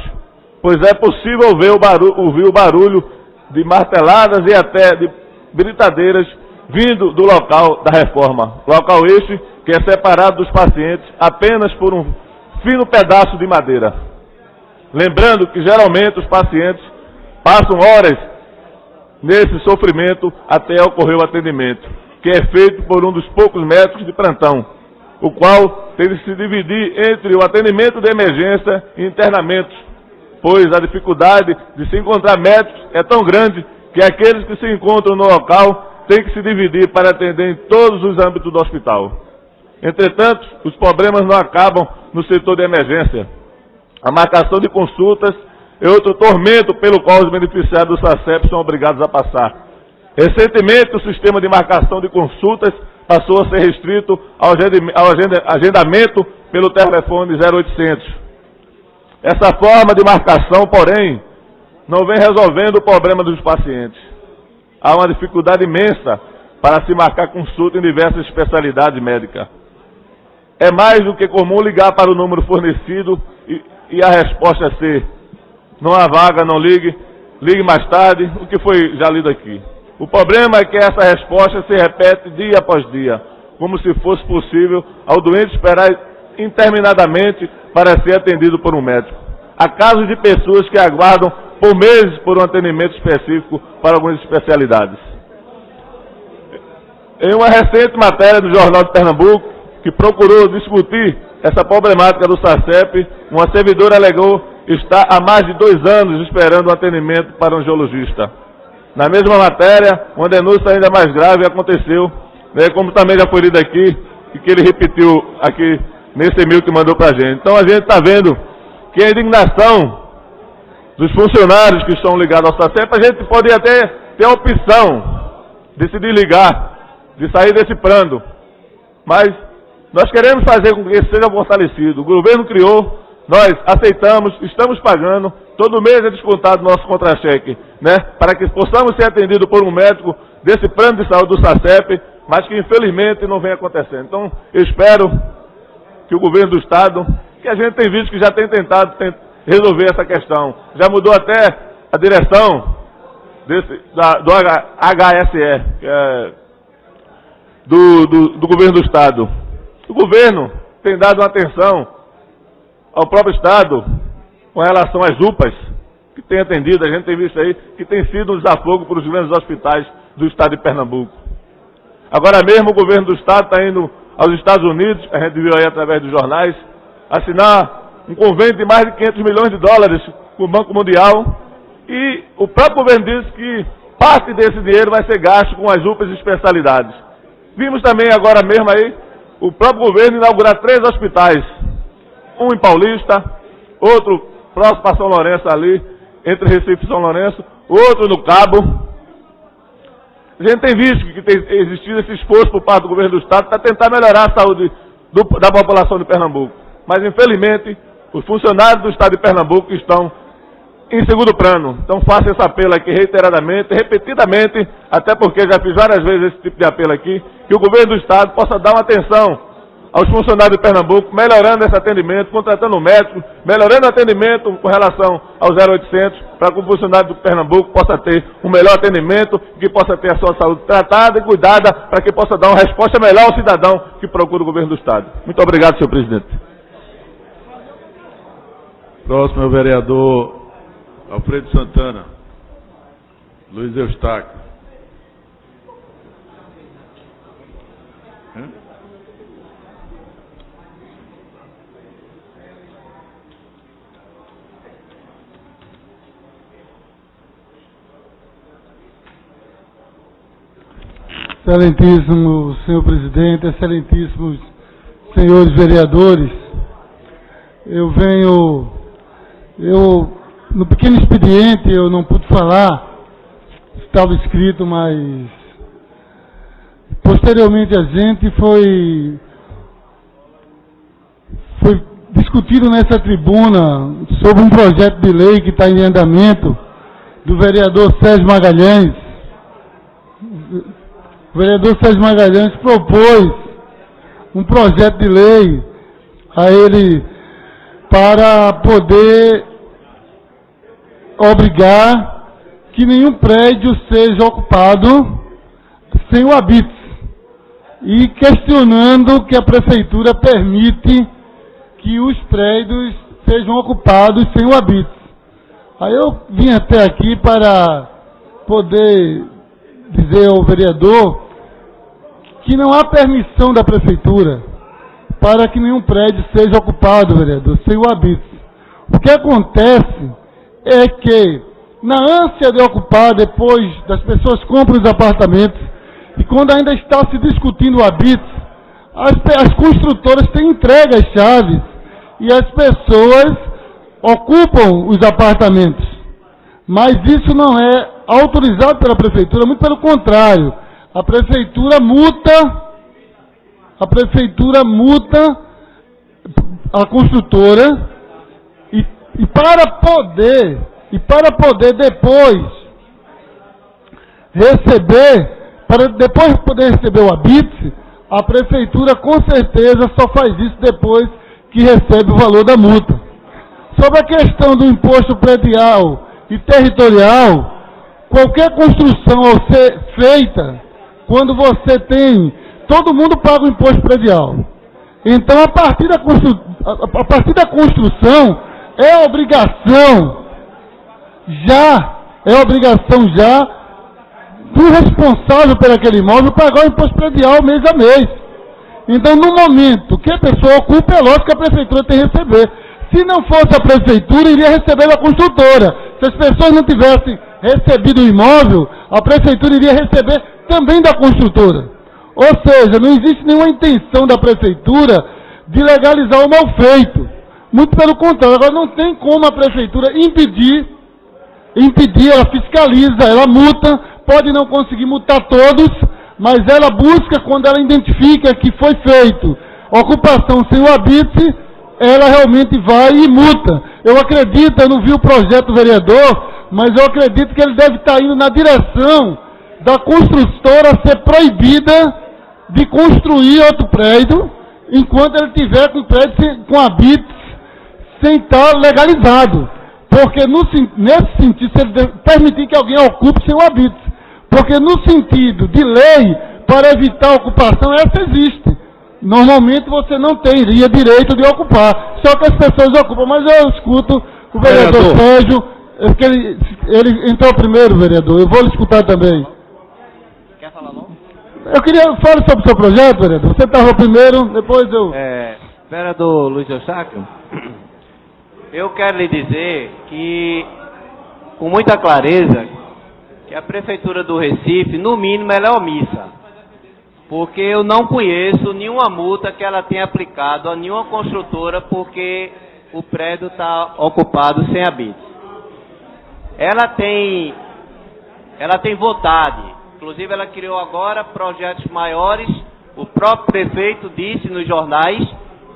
pois é possível ouvir o barulho de marteladas e até de britadeiras vindo do local da reforma. Local este que é separado dos pacientes apenas por um fino pedaço de madeira. Lembrando que geralmente os pacientes passam horas nesse sofrimento até ocorrer o atendimento, que é feito por um dos poucos médicos de plantão, o qual tem de se dividir entre o atendimento de emergência e internamentos, pois a dificuldade de se encontrar médicos é tão grande que aqueles que se encontram no local têm que se dividir para atender em todos os âmbitos do hospital. Entretanto, os problemas não acabam no setor de emergência. A marcação de consultas é outro tormento pelo qual os beneficiários do SACEP são obrigados a passar. Recentemente, o sistema de marcação de consultas passou a ser restrito ao agendamento pelo telefone 0800. Essa forma de marcação, porém, não vem resolvendo o problema dos pacientes. Há uma dificuldade imensa para se marcar consulta em diversas especialidades médicas. É mais do que comum ligar para o número fornecido e a resposta ser: não há vaga, não ligue, ligue mais tarde, o que foi já lido aqui. O problema é que essa resposta se repete dia após dia, como se fosse possível ao doente esperar interminadamente para ser atendido por um médico. Há casos de pessoas que aguardam por meses por um atendimento específico para algumas especialidades. Em uma recente matéria do Jornal de Pernambuco, que procurou discutir essa problemática do SACEP, uma servidora alegou estar há mais de 2 anos esperando um atendimento para um geologista. Na mesma matéria, uma denúncia ainda mais grave aconteceu, né, como também já foi lido aqui, e que ele repetiu aqui nesse e-mail que mandou para a gente. Então a gente está vendo que a indignação dos funcionários que estão ligados ao SACEP, a gente pode até ter a opção de se desligar, de sair desse plano, mas nós queremos fazer com que isso seja fortalecido. O governo criou, nós aceitamos, estamos pagando, todo mês é descontado o nosso contra-cheque, né, para que possamos ser atendidos por um médico desse plano de saúde do SACEP, mas que infelizmente não vem acontecendo. Então, eu espero que o governo do Estado, que a gente tem visto que já tem tentado resolver essa questão, já mudou até a direção do HSE, que é do governo do Estado. O governo tem dado uma atenção ao próprio Estado com relação às UPAs, que tem atendido, a gente tem visto aí, que tem sido um desafogo para os grandes hospitais do Estado de Pernambuco. Agora mesmo o governo do Estado está indo aos Estados Unidos, a gente viu aí através dos jornais, assinar um convênio de mais de 500 milhões de dólares com o Banco Mundial, e o próprio governo disse que parte desse dinheiro vai ser gasto com as UPAs e especialidades. Vimos também agora mesmo aí o próprio governo inaugurar 3 hospitais, um em Paulista, outro próximo a São Lourenço ali, entre Recife e São Lourenço, outro no Cabo. A gente tem visto que tem existido esse esforço por parte do governo do Estado para tentar melhorar a saúde da população de Pernambuco. Mas, infelizmente, os funcionários do Estado de Pernambuco estão em segundo plano. Então, faço esse apelo aqui reiteradamente, repetidamente, até porque já fiz várias vezes esse tipo de apelo aqui, que o governo do Estado possa dar uma atenção aos funcionários de Pernambuco, melhorando esse atendimento, contratando médicos, melhorando o atendimento com relação ao 0800, para que o funcionário de Pernambuco possa ter um melhor atendimento, que possa ter a sua saúde tratada e cuidada, para que possa dar uma resposta melhor ao cidadão que procura o governo do Estado. Muito obrigado, senhor presidente. Próximo é o vereador Alfredo Santana. Luiz Eustáquio. Excelentíssimo senhor presidente, excelentíssimos senhores vereadores, no pequeno expediente eu não pude falar, estava escrito, mas posteriormente a gente foi discutido nessa tribuna sobre um projeto de lei que está em andamento do vereador Sérgio Magalhães. O vereador Sérgio Magalhães propôs um projeto de lei a ele para poder obrigar que nenhum prédio seja ocupado sem o habite, e questionando que a prefeitura permite que os prédios sejam ocupados sem o habite. Aí eu vim até aqui para poder dizer ao vereador que não há permissão da prefeitura para que nenhum prédio seja ocupado, vereador, sem o habite. O que acontece é que, na ânsia de ocupar, depois das pessoas compram os apartamentos, e quando ainda está se discutindo o habite, as construtoras têm entregue as chaves e as pessoas ocupam os apartamentos. Mas isso não é autorizado pela prefeitura, muito pelo contrário. A prefeitura multa a construtora e para poder depois poder receber o habite, a prefeitura com certeza só faz isso depois que recebe o valor da multa. Sobre a questão do imposto predial e territorial, qualquer construção ao ser feita, quando você tem, todo mundo paga o imposto predial. Então, a partir da construção, é obrigação já do responsável por aquele imóvel pagar o imposto predial mês a mês. Então, no momento que a pessoa ocupa, é lógico que a prefeitura tem que receber. Se não fosse a prefeitura, iria receber da construtora. Se as pessoas não tivessem recebido o imóvel, a prefeitura iria receber também da construtora. Ou seja, não existe nenhuma intenção da prefeitura de legalizar o mal feito. Muito pelo contrário. Agora, não tem como a prefeitura impedir, ela fiscaliza, ela multa, pode não conseguir multar todos, mas ela busca, quando ela identifica que foi feito ocupação sem o habite, ela realmente vai e multa. Eu acredito, eu não vi o projeto do vereador, mas eu acredito que ele deve estar indo na direção da construtora ser proibida de construir outro prédio, enquanto ele tiver com o prédio com habite sem estar legalizado. Porque nesse sentido, se ele permitir que alguém ocupe sem o habite. Porque no sentido de lei, para evitar a ocupação, essa existe. Normalmente você não teria direito de ocupar, só que as pessoas ocupam. Mas eu escuto o vereador Sérgio, que ele entrou primeiro, vereador, eu vou lhe escutar também. Quer falar logo? Eu queria falar sobre o seu projeto, vereador. Você estava primeiro, depois eu... Vereador Luiz Eustáquio, eu quero lhe dizer que, com muita clareza, que a Prefeitura do Recife, no mínimo, ela é omissa. Porque eu não conheço nenhuma multa que ela tenha aplicado a nenhuma construtora porque o prédio está ocupado sem habite. Ela tem vontade, inclusive ela criou agora projetos maiores, o próprio prefeito disse nos jornais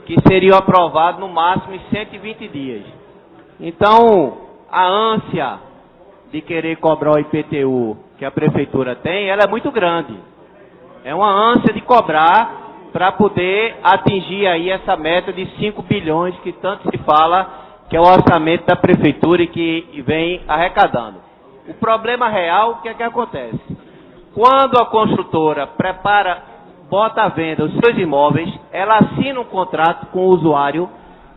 que seriam aprovados no máximo em 120 dias. Então, a ânsia de querer cobrar o IPTU que a prefeitura tem, ela é muito grande. É uma ânsia de cobrar para poder atingir aí essa meta de 5 bilhões que tanto se fala, que é o orçamento da prefeitura e que vem arrecadando. O problema real, o que é que acontece? Quando a construtora bota à venda os seus imóveis, ela assina um contrato com o usuário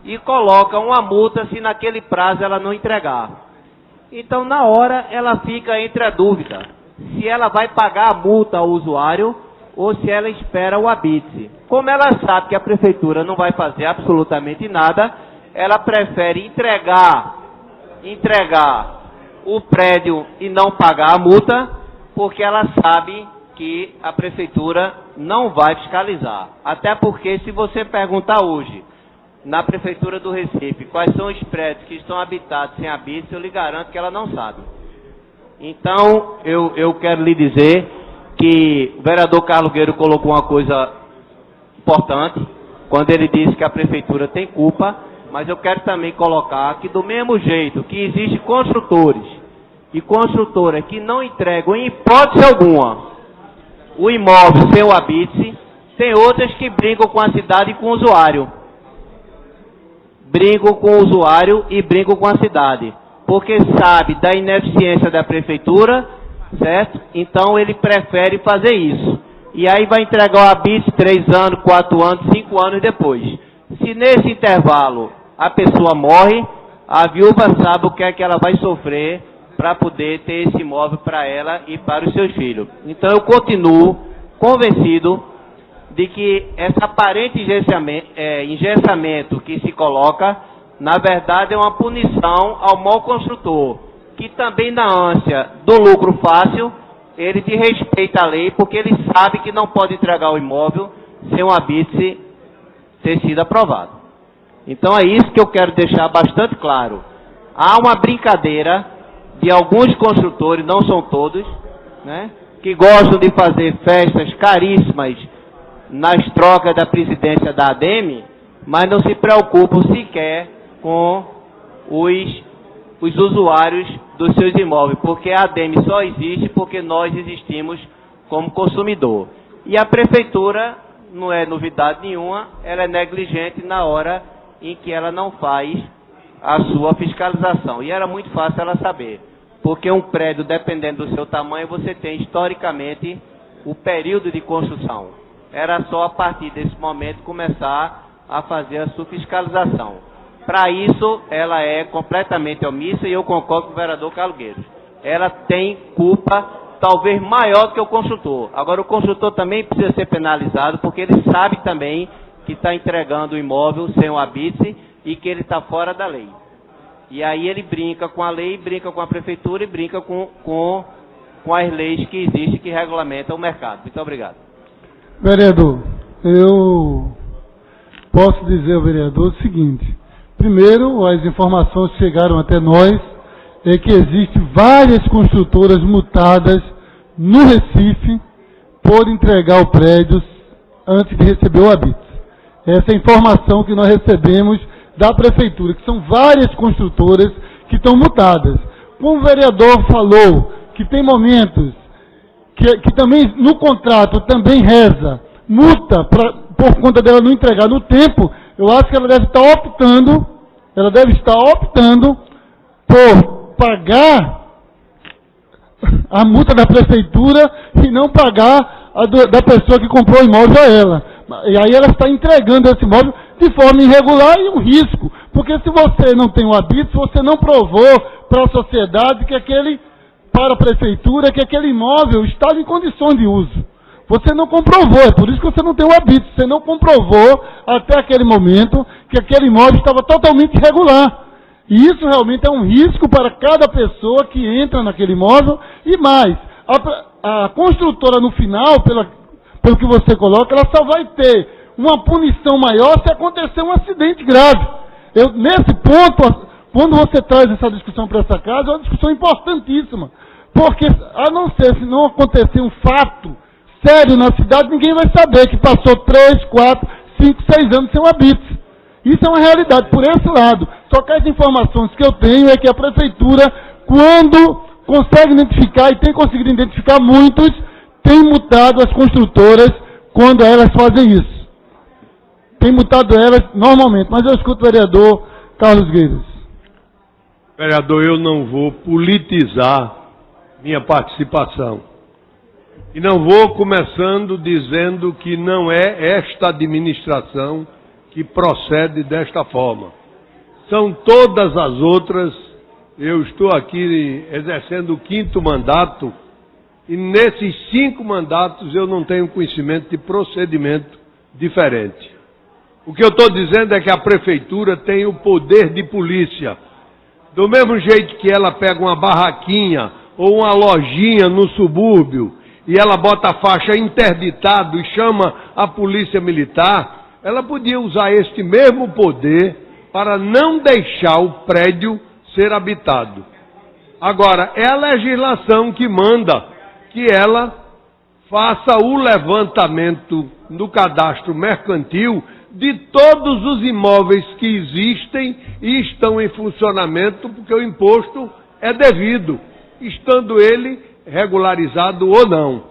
e coloca uma multa se naquele prazo ela não entregar. Então, na hora, ela fica entre a dúvida se ela vai pagar a multa ao usuário ou se ela espera o habite. Como ela sabe que a prefeitura não vai fazer absolutamente nada, ela prefere entregar o prédio e não pagar a multa, porque ela sabe que a prefeitura não vai fiscalizar. Até porque, se você perguntar hoje, na Prefeitura do Recife, quais são os prédios que estão habitados sem habite, eu lhe garanto que ela não sabe. Então, eu quero lhe dizer que o vereador Carlos Gueiro colocou uma coisa importante, quando ele disse que a Prefeitura tem culpa, mas eu quero também colocar que, do mesmo jeito que existem construtores e construtoras que não entregam, em hipótese alguma, o imóvel sem o habite, tem outras que brigam com a cidade e com o usuário. Brigam com o usuário e brigam com a cidade, porque sabe da ineficiência da prefeitura, certo? Então ele prefere fazer isso. E aí vai entregar o habite 3 anos, 4 anos, 5 anos depois. Se nesse intervalo a pessoa morre, a viúva sabe o que é que ela vai sofrer para poder ter esse imóvel para ela e para os seus filhos. Então eu continuo convencido de que esse aparente engessamento que se coloca, na verdade é uma punição ao mau construtor, que também na ânsia do lucro fácil, ele desrespeita a lei, porque ele sabe que não pode entregar o imóvel sem o habite ter sido aprovado. Então é isso que eu quero deixar bastante claro. Há uma brincadeira de alguns construtores, não são todos, né, que gostam de fazer festas caríssimas nas trocas da presidência da ADEME, mas não se preocupam sequer com os usuários dos seus imóveis, porque a ADEME só existe porque nós existimos como consumidor. E a prefeitura, não é novidade nenhuma, ela é negligente na hora em que ela não faz a sua fiscalização. E era muito fácil ela saber, porque um prédio, dependendo do seu tamanho, você tem historicamente o período de construção. Era só a partir desse momento começar a fazer a sua fiscalização. Para isso, ela é completamente omissa e eu concordo com o vereador Calgueiros. Ela tem culpa talvez maior do que o construtor. Agora, o construtor também precisa ser penalizado, porque ele sabe também que está entregando o imóvel sem o habite e que ele está fora da lei. E aí ele brinca com a lei, brinca com a prefeitura e brinca com as leis que existem, que regulamentam o mercado. Muito obrigado. Vereador, eu posso dizer ao vereador o seguinte. Primeiro, as informações que chegaram até nós é que existem várias construtoras multadas no Recife por entregar o prédio antes de receber o habite. Essa é a informação que nós recebemos da prefeitura, que são várias construtoras que estão multadas. Como o vereador falou que tem momentos que também no contrato também reza multa por conta dela não entregar no tempo, eu acho que ela deve estar optando por pagar a multa da prefeitura e não pagar a da pessoa que comprou o imóvel a ela. E aí ela está entregando esse imóvel de forma irregular e um risco. Porque se você não tem o habite, se você não provou para a sociedade, para a prefeitura, que aquele imóvel estava em condições de uso. Você não comprovou, é por isso que você não tem o habite. Você não comprovou até aquele momento que aquele imóvel estava totalmente irregular. E isso realmente é um risco para cada pessoa que entra naquele imóvel. E mais, a construtora no final, pelo que você coloca, ela só vai ter uma punição maior se acontecer um acidente grave. Nesse ponto, quando você traz essa discussão para essa casa, é uma discussão importantíssima. Porque, a não ser se não acontecer um fato sério na cidade, ninguém vai saber que passou 3, 4, 5, 6 anos sem o habite. Isso é uma realidade, por esse lado. Só que as informações que eu tenho é que a prefeitura, quando consegue identificar, e tem conseguido identificar muitos, tem multado as construtoras quando elas fazem isso. Tem multado elas normalmente, mas eu escuto o vereador Carlos Gueiros. Vereador, eu não vou politizar minha participação. E não vou começando dizendo que não é esta administração que procede desta forma. São todas as outras. Eu estou aqui exercendo o 5º mandato e nesses 5 mandatos eu não tenho conhecimento de procedimento diferente. O que eu estou dizendo é que a prefeitura tem o poder de polícia. Do mesmo jeito que ela pega uma barraquinha ou uma lojinha no subúrbio e ela bota a faixa interditado e chama a polícia militar, ela podia usar este mesmo poder para não deixar o prédio ser habitado. Agora, é a legislação que manda que ela faça o levantamento no cadastro mercantil de todos os imóveis que existem e estão em funcionamento, porque o imposto é devido, estando ele regularizado ou não.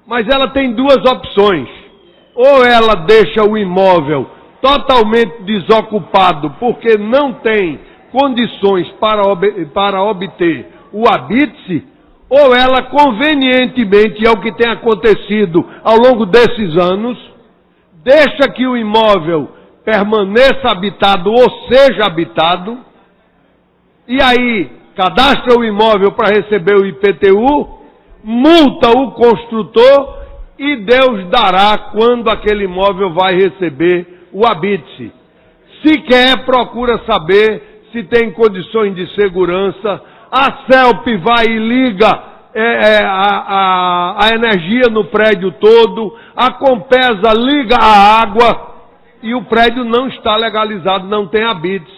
Mas ela tem 2 opções. Ou ela deixa o imóvel totalmente desocupado porque não tem condições para obter o habite, ou ela convenientemente, é o que tem acontecido ao longo desses anos, deixa que o imóvel permaneça habitado ou seja habitado, e aí cadastra o imóvel para receber o IPTU, multa o construtor e Deus dará quando aquele imóvel vai receber o habite. Se quer, procura saber se tem condições de segurança. A CELP vai e liga a energia no prédio todo, a Compesa liga a água e o prédio não está legalizado, não tem habite.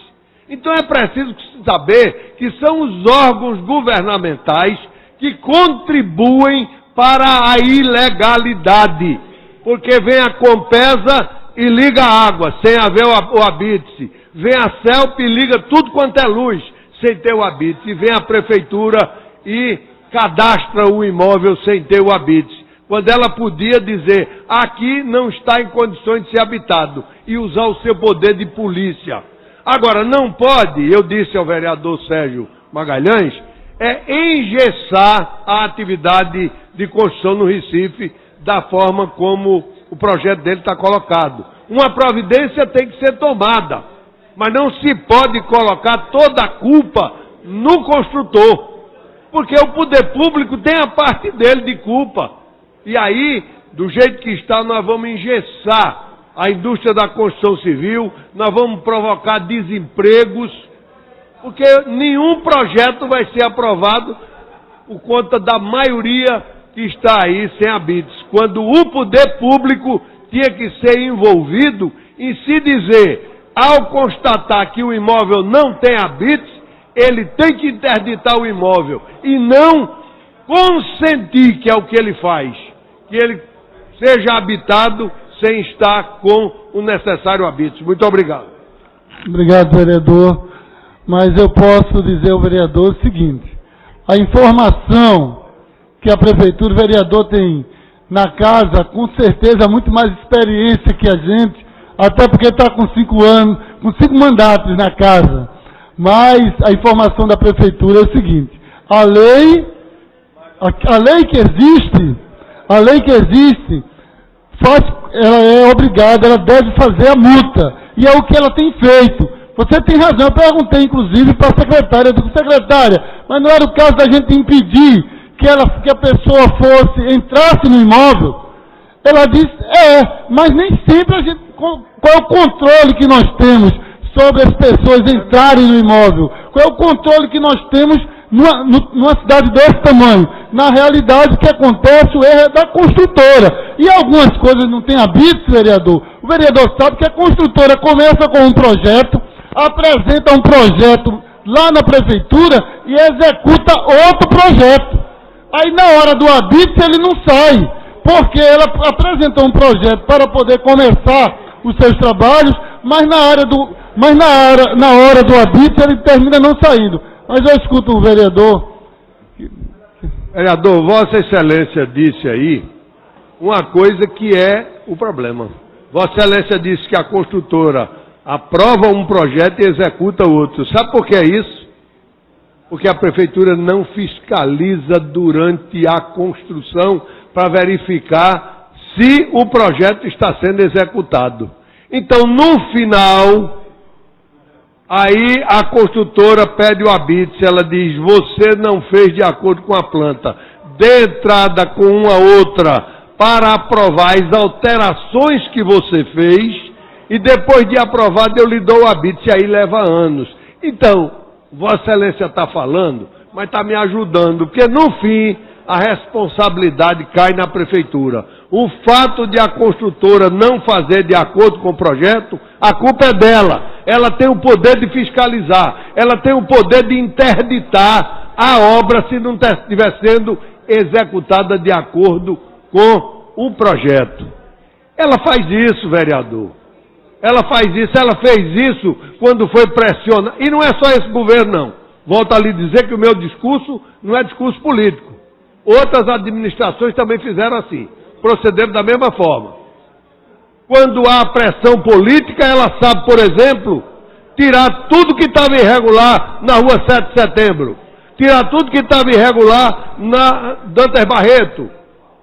Então é preciso saber que são os órgãos governamentais que contribuem para a ilegalidade, porque vem a Compesa e liga a água sem haver o habite, vem a CELP e liga tudo quanto é luz sem ter o habite, e vem a prefeitura e cadastra o imóvel sem ter o habite, quando ela podia dizer, aqui não está em condições de ser habitado, e usar o seu poder de polícia. Agora, não pode, eu disse ao vereador Sérgio Magalhães, engessar a atividade de construção no Recife da forma como o projeto dele está colocado. Uma providência tem que ser tomada, mas não se pode colocar toda a culpa no construtor, porque o poder público tem a parte dele de culpa. E aí, do jeito que está, nós vamos engessar a indústria da construção civil, nós vamos provocar desempregos, porque nenhum projeto vai ser aprovado por conta da maioria que está aí sem habites, quando o poder público tinha que ser envolvido em se dizer, ao constatar que o imóvel não tem habites, ele tem que interditar o imóvel e não consentir, que é o que ele faz, que ele seja habitado sem estar com o necessário habites. Muito obrigado. Obrigado, vereador. Mas eu posso dizer ao vereador o seguinte, a informação que a prefeitura, o vereador tem na casa, com certeza, muito mais experiência que a gente, até porque está com 5 anos, com 5 mandatos na casa. Mas a informação da prefeitura é o seguinte, a lei que existe, ela é obrigada, ela deve fazer a multa, e é o que ela tem feito. Você tem razão, eu perguntei inclusive para a secretária, mas não era o caso da gente impedir que a pessoa entrasse no imóvel. Ela disse, mas nem sempre a gente, qual é o controle que nós temos sobre as pessoas entrarem no imóvel? Qual é o controle que nós temos numa cidade desse tamanho? Na realidade, o que acontece, o erro é da construtora. E algumas coisas não têm habites, vereador. O vereador sabe que a construtora começa com um projeto, apresenta um projeto lá na prefeitura e executa outro projeto. Aí na hora do habite ele não sai, porque ela apresentou um projeto para poder começar os seus trabalhos, mas na hora do habite ele termina não saindo. Mas eu escuto o vereador. Vereador, Vossa Excelência disse aí uma coisa que é o problema. Vossa Excelência disse que a construtora aprova um projeto e executa outro. Sabe por que é isso? Porque a prefeitura não fiscaliza durante a construção para verificar se o projeto está sendo executado. Então, no final, aí a construtora pede o habite, ela diz, você não fez de acordo com a planta, dê entrada com uma outra para aprovar as alterações que você fez, e depois de aprovado eu lhe dou o habite, e aí leva anos. Então, Vossa Excelência está falando, mas está me ajudando, porque no fim a responsabilidade cai na prefeitura. O fato de a construtora não fazer de acordo com o projeto, a culpa é dela. Ela tem o poder de fiscalizar, ela tem o poder de interditar a obra se não estiver sendo executada de acordo com o projeto. Ela faz isso, vereador. Ela faz isso, ela fez isso quando foi pressionada. E não é só esse governo, não. Volto a lhe dizer que o meu discurso não é discurso político. Outras administrações também fizeram assim, procederam da mesma forma. Quando há pressão política, ela sabe, por exemplo, tirar tudo que estava irregular na rua 7 de setembro, tirar tudo que estava irregular na Dantas Barreto,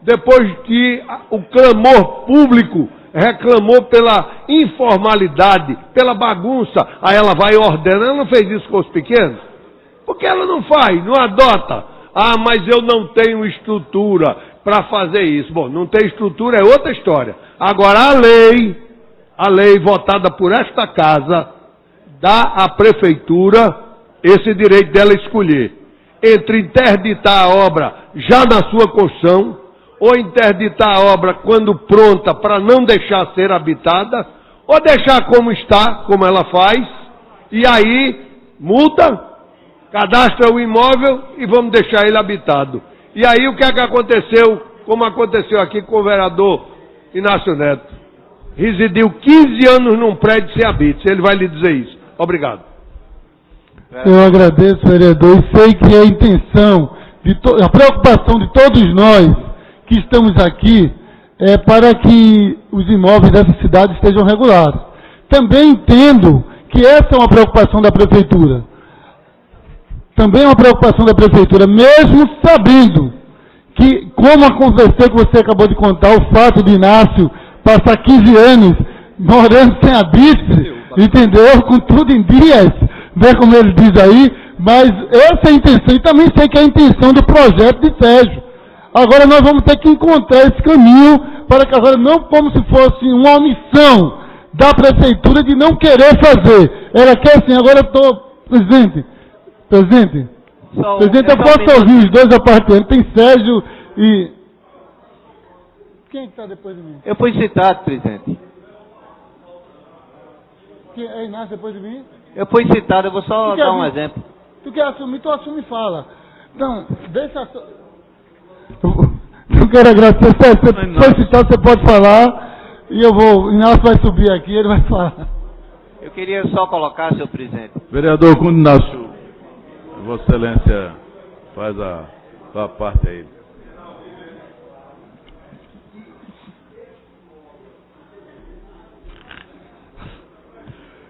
depois que o clamor público reclamou pela informalidade, pela bagunça, aí ela vai e ordena. Ela não fez isso com os pequenos? Porque ela não faz, não adota. Ah, mas eu não tenho estrutura para fazer isso. Bom, não tem estrutura é outra história. Agora a lei votada por esta casa, dá à prefeitura esse direito dela escolher entre interditar a obra já na sua construção, ou interditar a obra quando pronta para não deixar ser habitada, ou deixar como está, como ela faz, e aí multa, cadastra o imóvel e vamos deixar ele habitado. E aí o que é que aconteceu, como aconteceu aqui com o vereador Inácio Neto? Residiu 15 anos num prédio sem habites, ele vai lhe dizer isso. Obrigado. Eu agradeço, vereador, e sei que a intenção, a preocupação de todos nós que estamos aqui é para que os imóveis dessa cidade estejam regulares. Também entendo que essa é uma preocupação da Prefeitura. Também é uma preocupação da Prefeitura, mesmo sabendo que, como aconteceu que você acabou de contar, o fato de Inácio passar 15 anos morando sem habite, entendeu? Com tudo em dias, né, como ele diz aí, mas essa é a intenção, e também sei que é a intenção do projeto de Sérgio. Agora nós vamos ter que encontrar esse caminho para que agora não como se fosse uma omissão da Prefeitura de não querer fazer. Ela quer assim, agora eu estou, presidente, eu posso ouvir os dois apartamentos, tem Sérgio e... Quem está depois de mim? Eu fui citado, presidente. É Inácio depois de mim? Eu fui citado, eu vou só dar um exemplo. Tu quer assumir, tu assume e fala. Então, deixa... Eu quero agradecer, se for citado, você pode falar, e eu vou... Inácio vai subir aqui, ele vai falar. Eu queria só colocar, senhor presidente. Vereador, quando Inácio, Vossa Excelência faz a parte aí.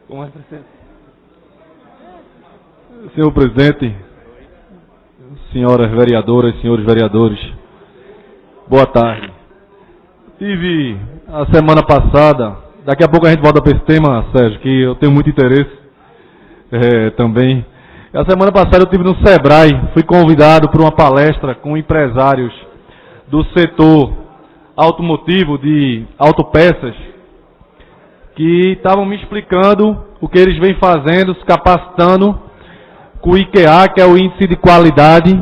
Como é, presidente? Senhor presidente, senhoras vereadoras, senhores vereadores, boa tarde. Tive a semana passada, daqui a pouco a gente volta para esse tema, Sérgio, que eu tenho muito interesse também. A semana passada eu estive no Sebrae, fui convidado para uma palestra com empresários do setor automotivo, de autopeças, que estavam me explicando o que eles vêm fazendo, se capacitando com o IQA, que é o Índice de Qualidade,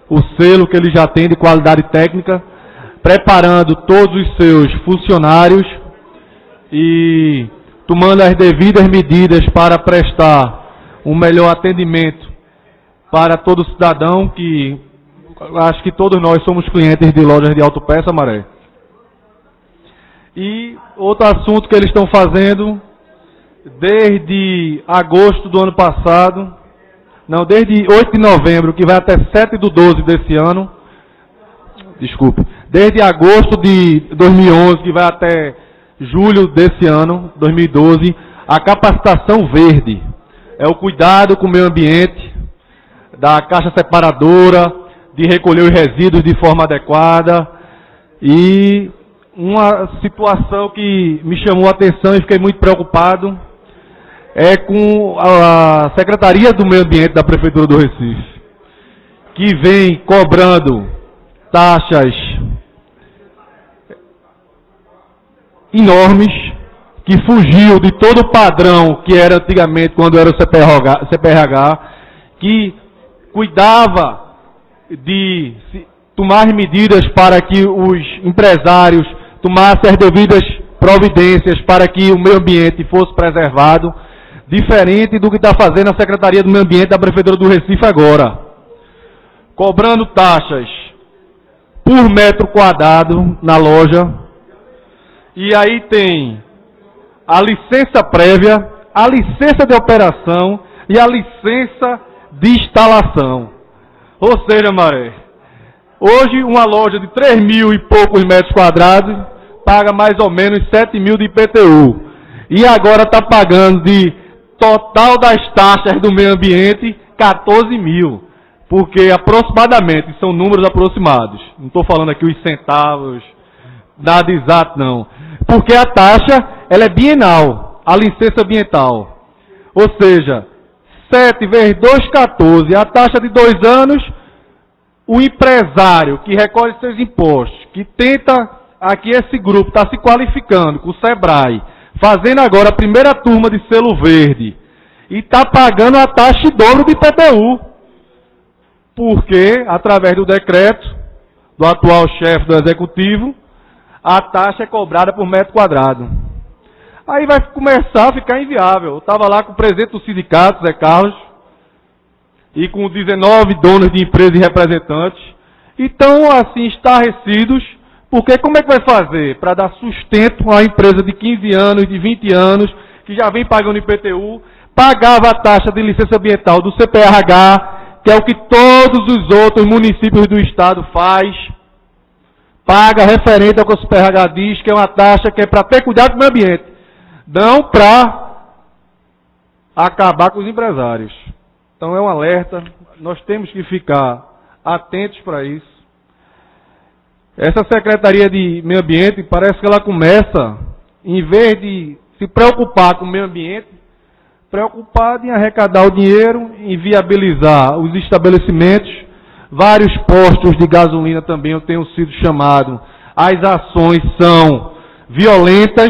o selo que eles já têm de qualidade técnica, preparando todos os seus funcionários e tomando as devidas medidas para prestar um melhor atendimento para todo cidadão, que acho que todos nós somos clientes de lojas de autopeça, Maré. E outro assunto que eles estão fazendo, desde agosto do ano passado, não, desde 8 de novembro, que vai até 7/12 desse ano, desculpe, desde agosto de 2011, que vai até julho desse ano, 2012, a capacitação verde. É o cuidado com o meio ambiente, da caixa separadora, de recolher os resíduos de forma adequada. E uma situação que me chamou a atenção e fiquei muito preocupado é com a Secretaria do Meio Ambiente da Prefeitura do Recife, que vem cobrando taxas enormes, que fugiu de todo o padrão que era antigamente, quando era o CPRH, que cuidava de tomar medidas para que os empresários tomassem as devidas providências para que o meio ambiente fosse preservado, diferente do que está fazendo a Secretaria do Meio Ambiente da Prefeitura do Recife agora, cobrando taxas por metro quadrado na loja, e aí tem a licença prévia, a licença de operação e a licença de instalação. Ou seja, Maré, hoje uma loja de 3.000 e poucos metros quadrados paga mais ou menos 7.000 de IPTU. E agora está pagando de total das taxas do meio ambiente 14.000. Porque aproximadamente, são números aproximados. Não estou falando aqui os centavos, nada exato não. Porque a taxa, ela é bienal, a licença ambiental. Ou seja, 7 vezes 2, 14. A taxa de 2 anos, o empresário que recolhe seus impostos, que tenta, aqui esse grupo está se qualificando com o Sebrae, fazendo agora a primeira turma de selo verde, e está pagando a taxa em dobro de IPTU. Porque, através do decreto do atual chefe do Executivo, a taxa é cobrada por metro quadrado. Aí vai começar a ficar inviável. Eu estava lá com o presidente do sindicato, Zé Carlos, e com 19 donos de empresas e representantes, e estão assim estarrecidos, porque como é que vai fazer para dar sustento a uma empresa de 15 anos, de 20 anos, que já vem pagando IPTU, pagava a taxa de licença ambiental do CPRH, que é o que todos os outros municípios do estado faz, paga referente ao que o CPRH diz, que é uma taxa que é para ter cuidado do meio ambiente, não para acabar com os empresários. Então é um alerta, nós temos que ficar atentos para isso. Essa Secretaria de Meio Ambiente parece que ela começa, em vez de se preocupar com o meio ambiente, preocupada em arrecadar o dinheiro, em viabilizar os estabelecimentos. Vários postos de gasolina também eu tenho sido chamado. As ações são violentas,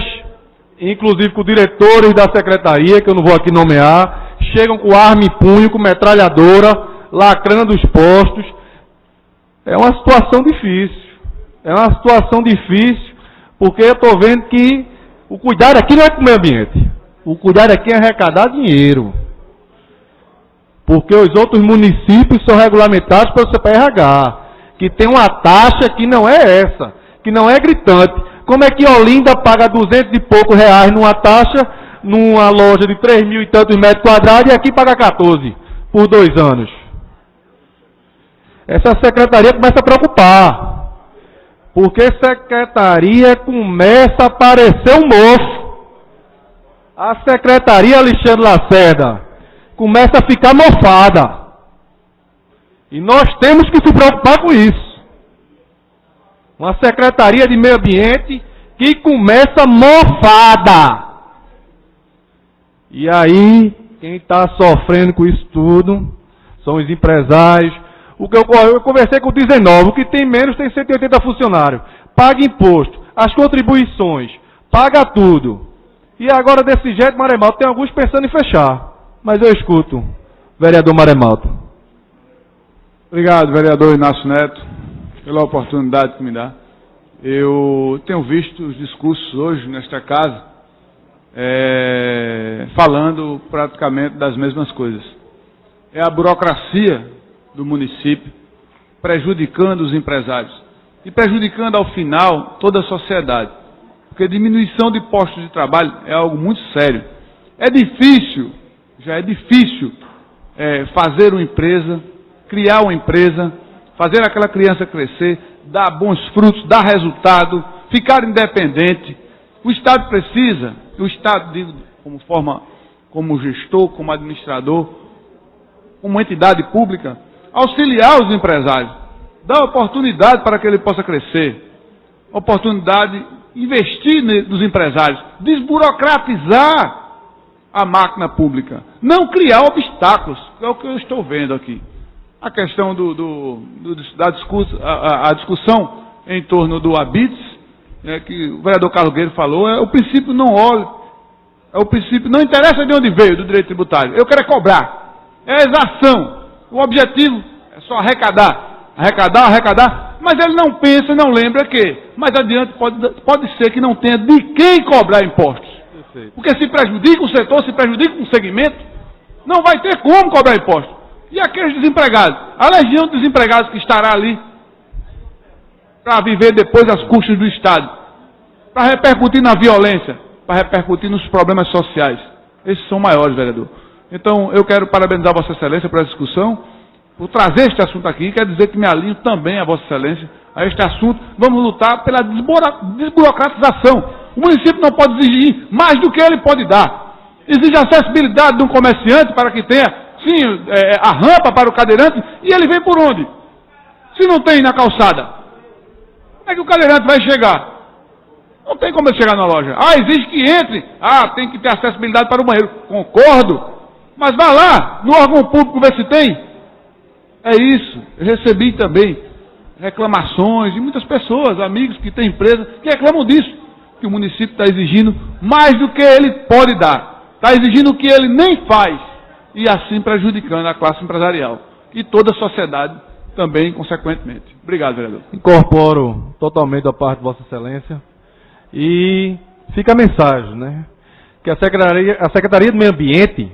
inclusive com diretores da secretaria, que eu não vou aqui nomear, chegam com arma e punho, com metralhadora, lacrando os postos. É uma situação difícil. É uma situação difícil, porque eu estou vendo que o cuidado aqui não é com o meio ambiente. O cuidado aqui é arrecadar dinheiro. Porque os outros municípios são regulamentados pelo CPRH, que tem uma taxa que não é essa, que não é gritante. Como é que Olinda paga 200 e poucos reais numa taxa, numa loja de 3 mil e tantos metros quadrados, e aqui paga 14 por 2 anos? Essa secretaria começa a preocupar. Porque secretaria começa a parecer um mofo. A secretaria Alexandre Lacerda começa a ficar mofada. E nós temos que se preocupar com isso. Uma secretaria de meio ambiente que começa mofada. E aí, quem está sofrendo com isso tudo são os empresários. Eu conversei com o 19, o que tem menos tem 180 funcionários. Paga imposto, as contribuições, paga tudo. E agora desse jeito, Maremalto, tem alguns pensando em fechar. Mas eu escuto, vereador Maremalto. Obrigado, vereador Inácio Neto, pela oportunidade que me dá. Eu tenho visto os discursos hoje nesta casa, falando praticamente das mesmas coisas. É a burocracia do município prejudicando os empresários e prejudicando ao final toda a sociedade, porque diminuição de postos de trabalho é algo muito sério. É difícil, já é difícil fazer uma empresa, criar uma empresa, fazer aquela criança crescer, dar bons frutos, dar resultado, ficar independente. O Estado precisa, o Estado, digo, como gestor, como administrador, como entidade pública, auxiliar os empresários, dar oportunidade para que ele possa crescer, oportunidade, investir nos empresários, desburocratizar a máquina pública, não criar obstáculos, que é o que eu estou vendo aqui. A questão a discussão em torno do ABITS, que o vereador Carlos Guerreiro falou, o princípio não olha, o princípio não interessa de onde veio do direito tributário, eu quero é cobrar, é exação. O objetivo é só arrecadar, mas ele não pensa, não lembra que mais adiante pode ser que não tenha de quem cobrar impostos. Perfeito. Porque se prejudica o setor, se prejudica o segmento, não vai ter como cobrar impostos. E aqueles desempregados, a legião de desempregados que estará ali para viver depois as custas do Estado, para repercutir na violência, para repercutir nos problemas sociais. Esses são maiores, vereador. Então, eu quero parabenizar Vossa Excelência por essa discussão, por trazer este assunto aqui. Quer dizer que me alinho também a Vossa Excelência a este assunto. Vamos lutar pela desburocratização. O município não pode exigir mais do que ele pode dar. Exige acessibilidade de um comerciante para que tenha, sim, a rampa para o cadeirante. E ele vem por onde? Se não tem na calçada, como é que o cadeirante vai chegar? Não tem como ele chegar na loja. Exige que entre. Tem que ter acessibilidade para o banheiro. Concordo. Mas vá lá, no órgão público, ver se tem. É isso. Eu recebi também reclamações de muitas pessoas, amigos que têm empresa, que reclamam disso. Que o município está exigindo mais do que ele pode dar. Está exigindo o que ele nem faz. E assim prejudicando a classe empresarial. E toda a sociedade também, consequentemente. Obrigado, vereador. Incorporo totalmente a parte de Vossa Excelência. E fica a mensagem, né? Que a Secretaria do Meio Ambiente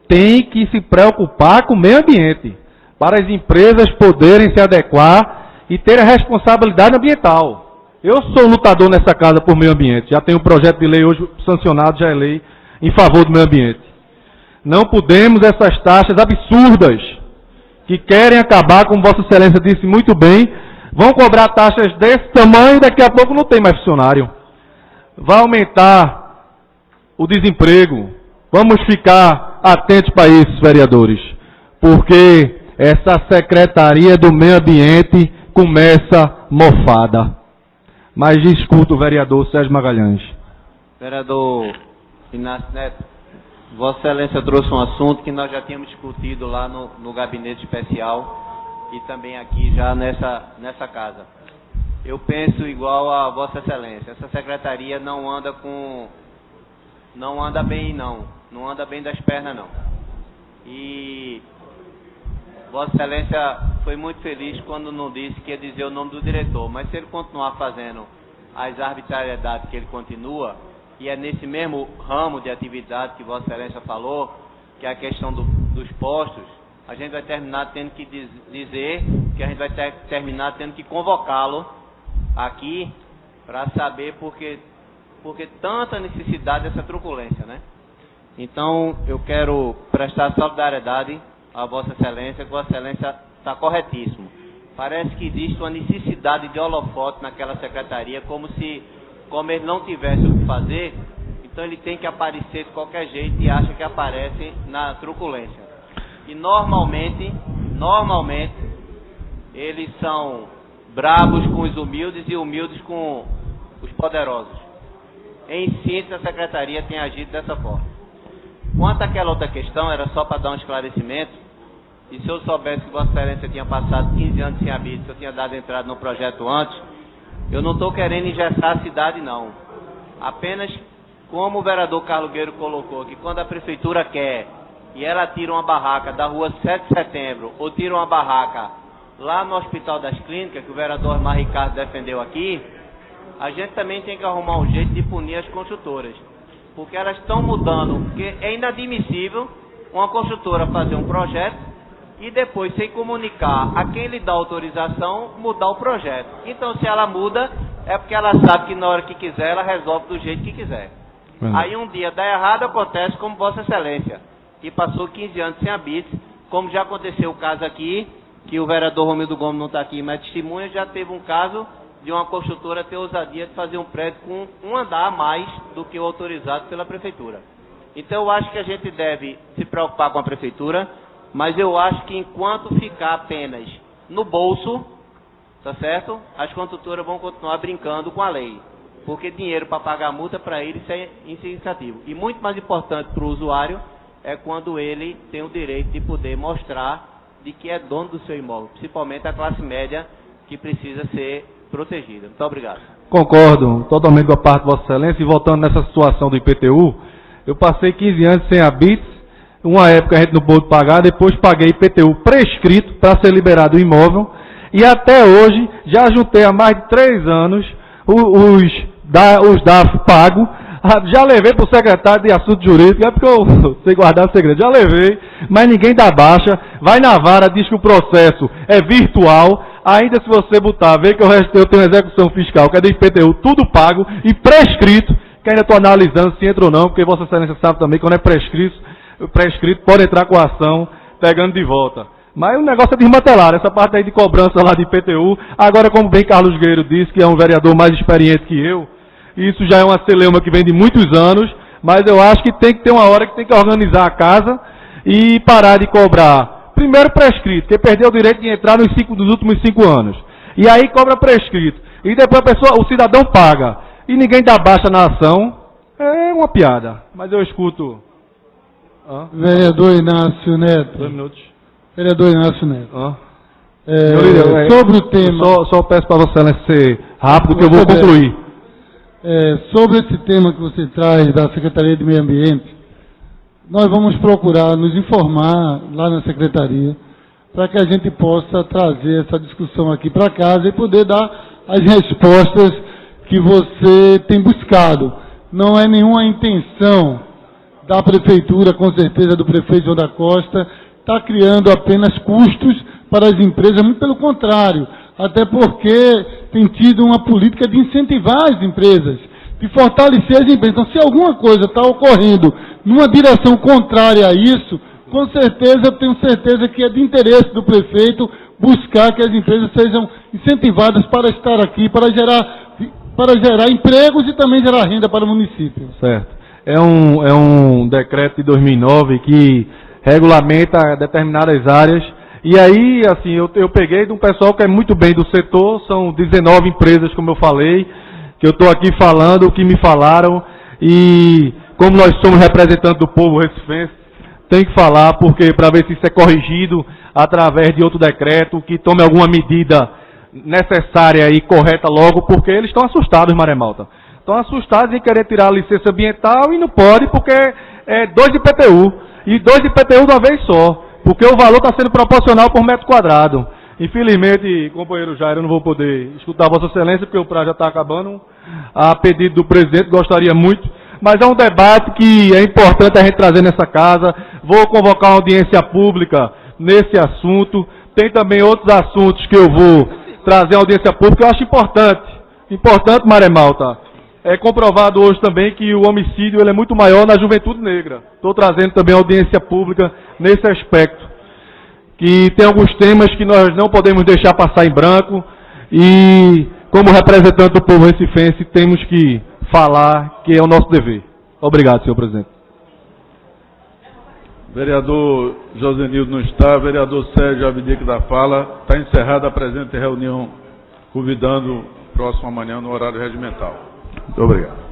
tem que se preocupar com o meio ambiente, para as empresas poderem se adequar e ter a responsabilidade ambiental. Eu sou lutador nessa casa por meio ambiente, já tenho um projeto de lei hoje sancionado, já é lei em favor do meio ambiente. Não podemos essas taxas absurdas, que querem acabar, como Vossa Excelência disse muito bem, vão cobrar taxas desse tamanho e daqui a pouco não tem mais funcionário. Vai aumentar o desemprego, vamos ficar atentos para isso, vereadores, porque essa Secretaria do Meio Ambiente começa mofada. Mas escuta o vereador Sérgio Magalhães. Vereador Inácio Neto, Vossa Excelência trouxe um assunto que nós já tínhamos discutido lá no gabinete especial e também aqui já nessa casa. Eu penso igual a Vossa Excelência. Essa secretaria não anda bem das pernas não. E Vossa Excelência foi muito feliz quando não disse que ia dizer o nome do diretor, mas se ele continuar fazendo as arbitrariedades que ele continua, e é nesse mesmo ramo de atividade que Vossa Excelência falou, que é a questão dos postos, a gente vai terminar tendo que dizer que a gente vai terminar tendo que convocá-lo aqui para saber porque tanta necessidade dessa truculência, né? Então, eu quero prestar solidariedade a Vossa Excelência, que Vossa Excelência está corretíssimo. Parece que existe uma necessidade de holofote naquela secretaria, como ele não tivesse o que fazer, então ele tem que aparecer de qualquer jeito e acha que aparece na truculência. E normalmente, eles são bravos com os humildes e humildes com os poderosos. Em síntese, a secretaria tem agido dessa forma. Quanto àquela outra questão, era só para dar um esclarecimento, e se eu soubesse que Vossa Excelência tinha passado 15 anos sem habites, eu tinha dado entrada no projeto antes, eu não estou querendo engessar a cidade, não. Apenas, como o vereador Carlos Gueiro colocou, que quando a prefeitura quer, e ela tira uma barraca da rua 7 de setembro, ou tira uma barraca lá no Hospital das Clínicas, que o vereador Osmar Ricardo defendeu aqui, a gente também tem que arrumar um jeito de punir as construtoras. Porque elas estão mudando, porque é inadmissível uma construtora fazer um projeto e depois, sem comunicar a quem lhe dá autorização, mudar o projeto. Então, se ela muda, é porque ela sabe que na hora que quiser, ela resolve do jeito que quiser. Aí um dia dá errado, acontece como Vossa Excelência, que passou 15 anos sem habites, como já aconteceu o caso aqui, que o vereador Romildo Gomes não está aqui, mas testemunha, já teve um caso de uma construtora ter ousadia de fazer um prédio com um andar a mais do que o autorizado pela prefeitura. Então eu acho que a gente deve se preocupar com a prefeitura, mas eu acho que enquanto ficar apenas no bolso, tá certo? As construtoras vão continuar brincando com a lei, porque dinheiro para pagar multa para eles é insignificativo. E muito mais importante para o usuário é quando ele tem o direito de poder mostrar de que é dono do seu imóvel, principalmente a classe média que precisa ser protegida. Muito obrigado. Concordo totalmente com a parte de Vossa Excelência. E voltando nessa situação do IPTU, eu passei 15 anos sem habites, uma época a gente não pôde pagar, depois paguei IPTU prescrito para ser liberado o imóvel, e até hoje já juntei há mais de 3 anos os DAF pagos. Já levei para o secretário de assunto jurídico, é porque eu sei guardar o segredo, já levei, mas ninguém dá baixa, vai na vara, diz que o processo é virtual, ainda se você botar, vê que eu tenho execução fiscal, que é do IPTU, tudo pago e prescrito, que ainda estou analisando se entra ou não, porque Vossa Excelência sabe também que quando é prescrito pode entrar com a ação, pegando de volta. Mas o negócio é desmantelar, essa parte aí de cobrança lá de IPTU, agora como bem Carlos Gueiro disse, que é um vereador mais experiente que eu, isso já é uma celeuma que vem de muitos anos, mas eu acho que tem que ter uma hora que tem que organizar a casa e parar de cobrar. Primeiro prescrito, que perdeu o direito de entrar nos últimos 5 anos. E aí cobra prescrito. E depois o cidadão paga. E ninguém dá baixa na ação. É uma piada. Mas eu escuto. Vereador Inácio Neto. 2 minutos. Vereador Inácio Neto. Sobre o tema... Só peço para Vossa Excelência ser rápido, que eu vou concluir. Sobre esse tema que você traz da Secretaria de Meio Ambiente, nós vamos procurar nos informar lá na Secretaria para que a gente possa trazer essa discussão aqui para casa e poder dar as respostas que você tem buscado. Não é nenhuma intenção da Prefeitura, com certeza do prefeito João da Costa, está criando apenas custos para as empresas, muito pelo contrário, até porque tem tido uma política de incentivar as empresas, de fortalecer as empresas. Então, se alguma coisa está ocorrendo numa direção contrária a isso, com certeza, eu tenho certeza que é de interesse do prefeito buscar que as empresas sejam incentivadas para estar aqui, para gerar empregos e também gerar renda para o município. Certo. é um decreto de 2009 que regulamenta determinadas áreas. E aí, assim, eu peguei de um pessoal que é muito bem do setor, são 19 empresas, como eu falei, que eu estou aqui falando, o que me falaram, e como nós somos representantes do povo recifense, tem que falar, porque para ver se isso é corrigido através de outro decreto, que tome alguma medida necessária e correta logo, porque eles estão assustados, Maré Malta. Estão assustados em querer tirar a licença ambiental e não pode, porque é 2 de IPTU, e 2 de IPTU de uma vez só, porque o valor está sendo proporcional por metro quadrado. Infelizmente, companheiro Jair, eu não vou poder escutar Vossa Excelência, porque o prazo já está acabando. A pedido do presidente, gostaria muito. Mas é um debate que é importante a gente trazer nessa casa. Vou convocar uma audiência pública nesse assunto. Tem também outros assuntos que eu vou trazer audiência pública. Eu acho importante, Maré Malta. É comprovado hoje também que o homicídio ele é muito maior na juventude negra. Estou trazendo também audiência pública nesse aspecto. Que tem alguns temas que nós não podemos deixar passar em branco. E, como representante do povo recifense, temos que falar que é o nosso dever. Obrigado, senhor presidente. Vereador Josenildo não está, vereador Sérgio abdica da fala. Está encerrada a presente reunião, convidando próximo amanhã no horário regimental. Muito obrigado.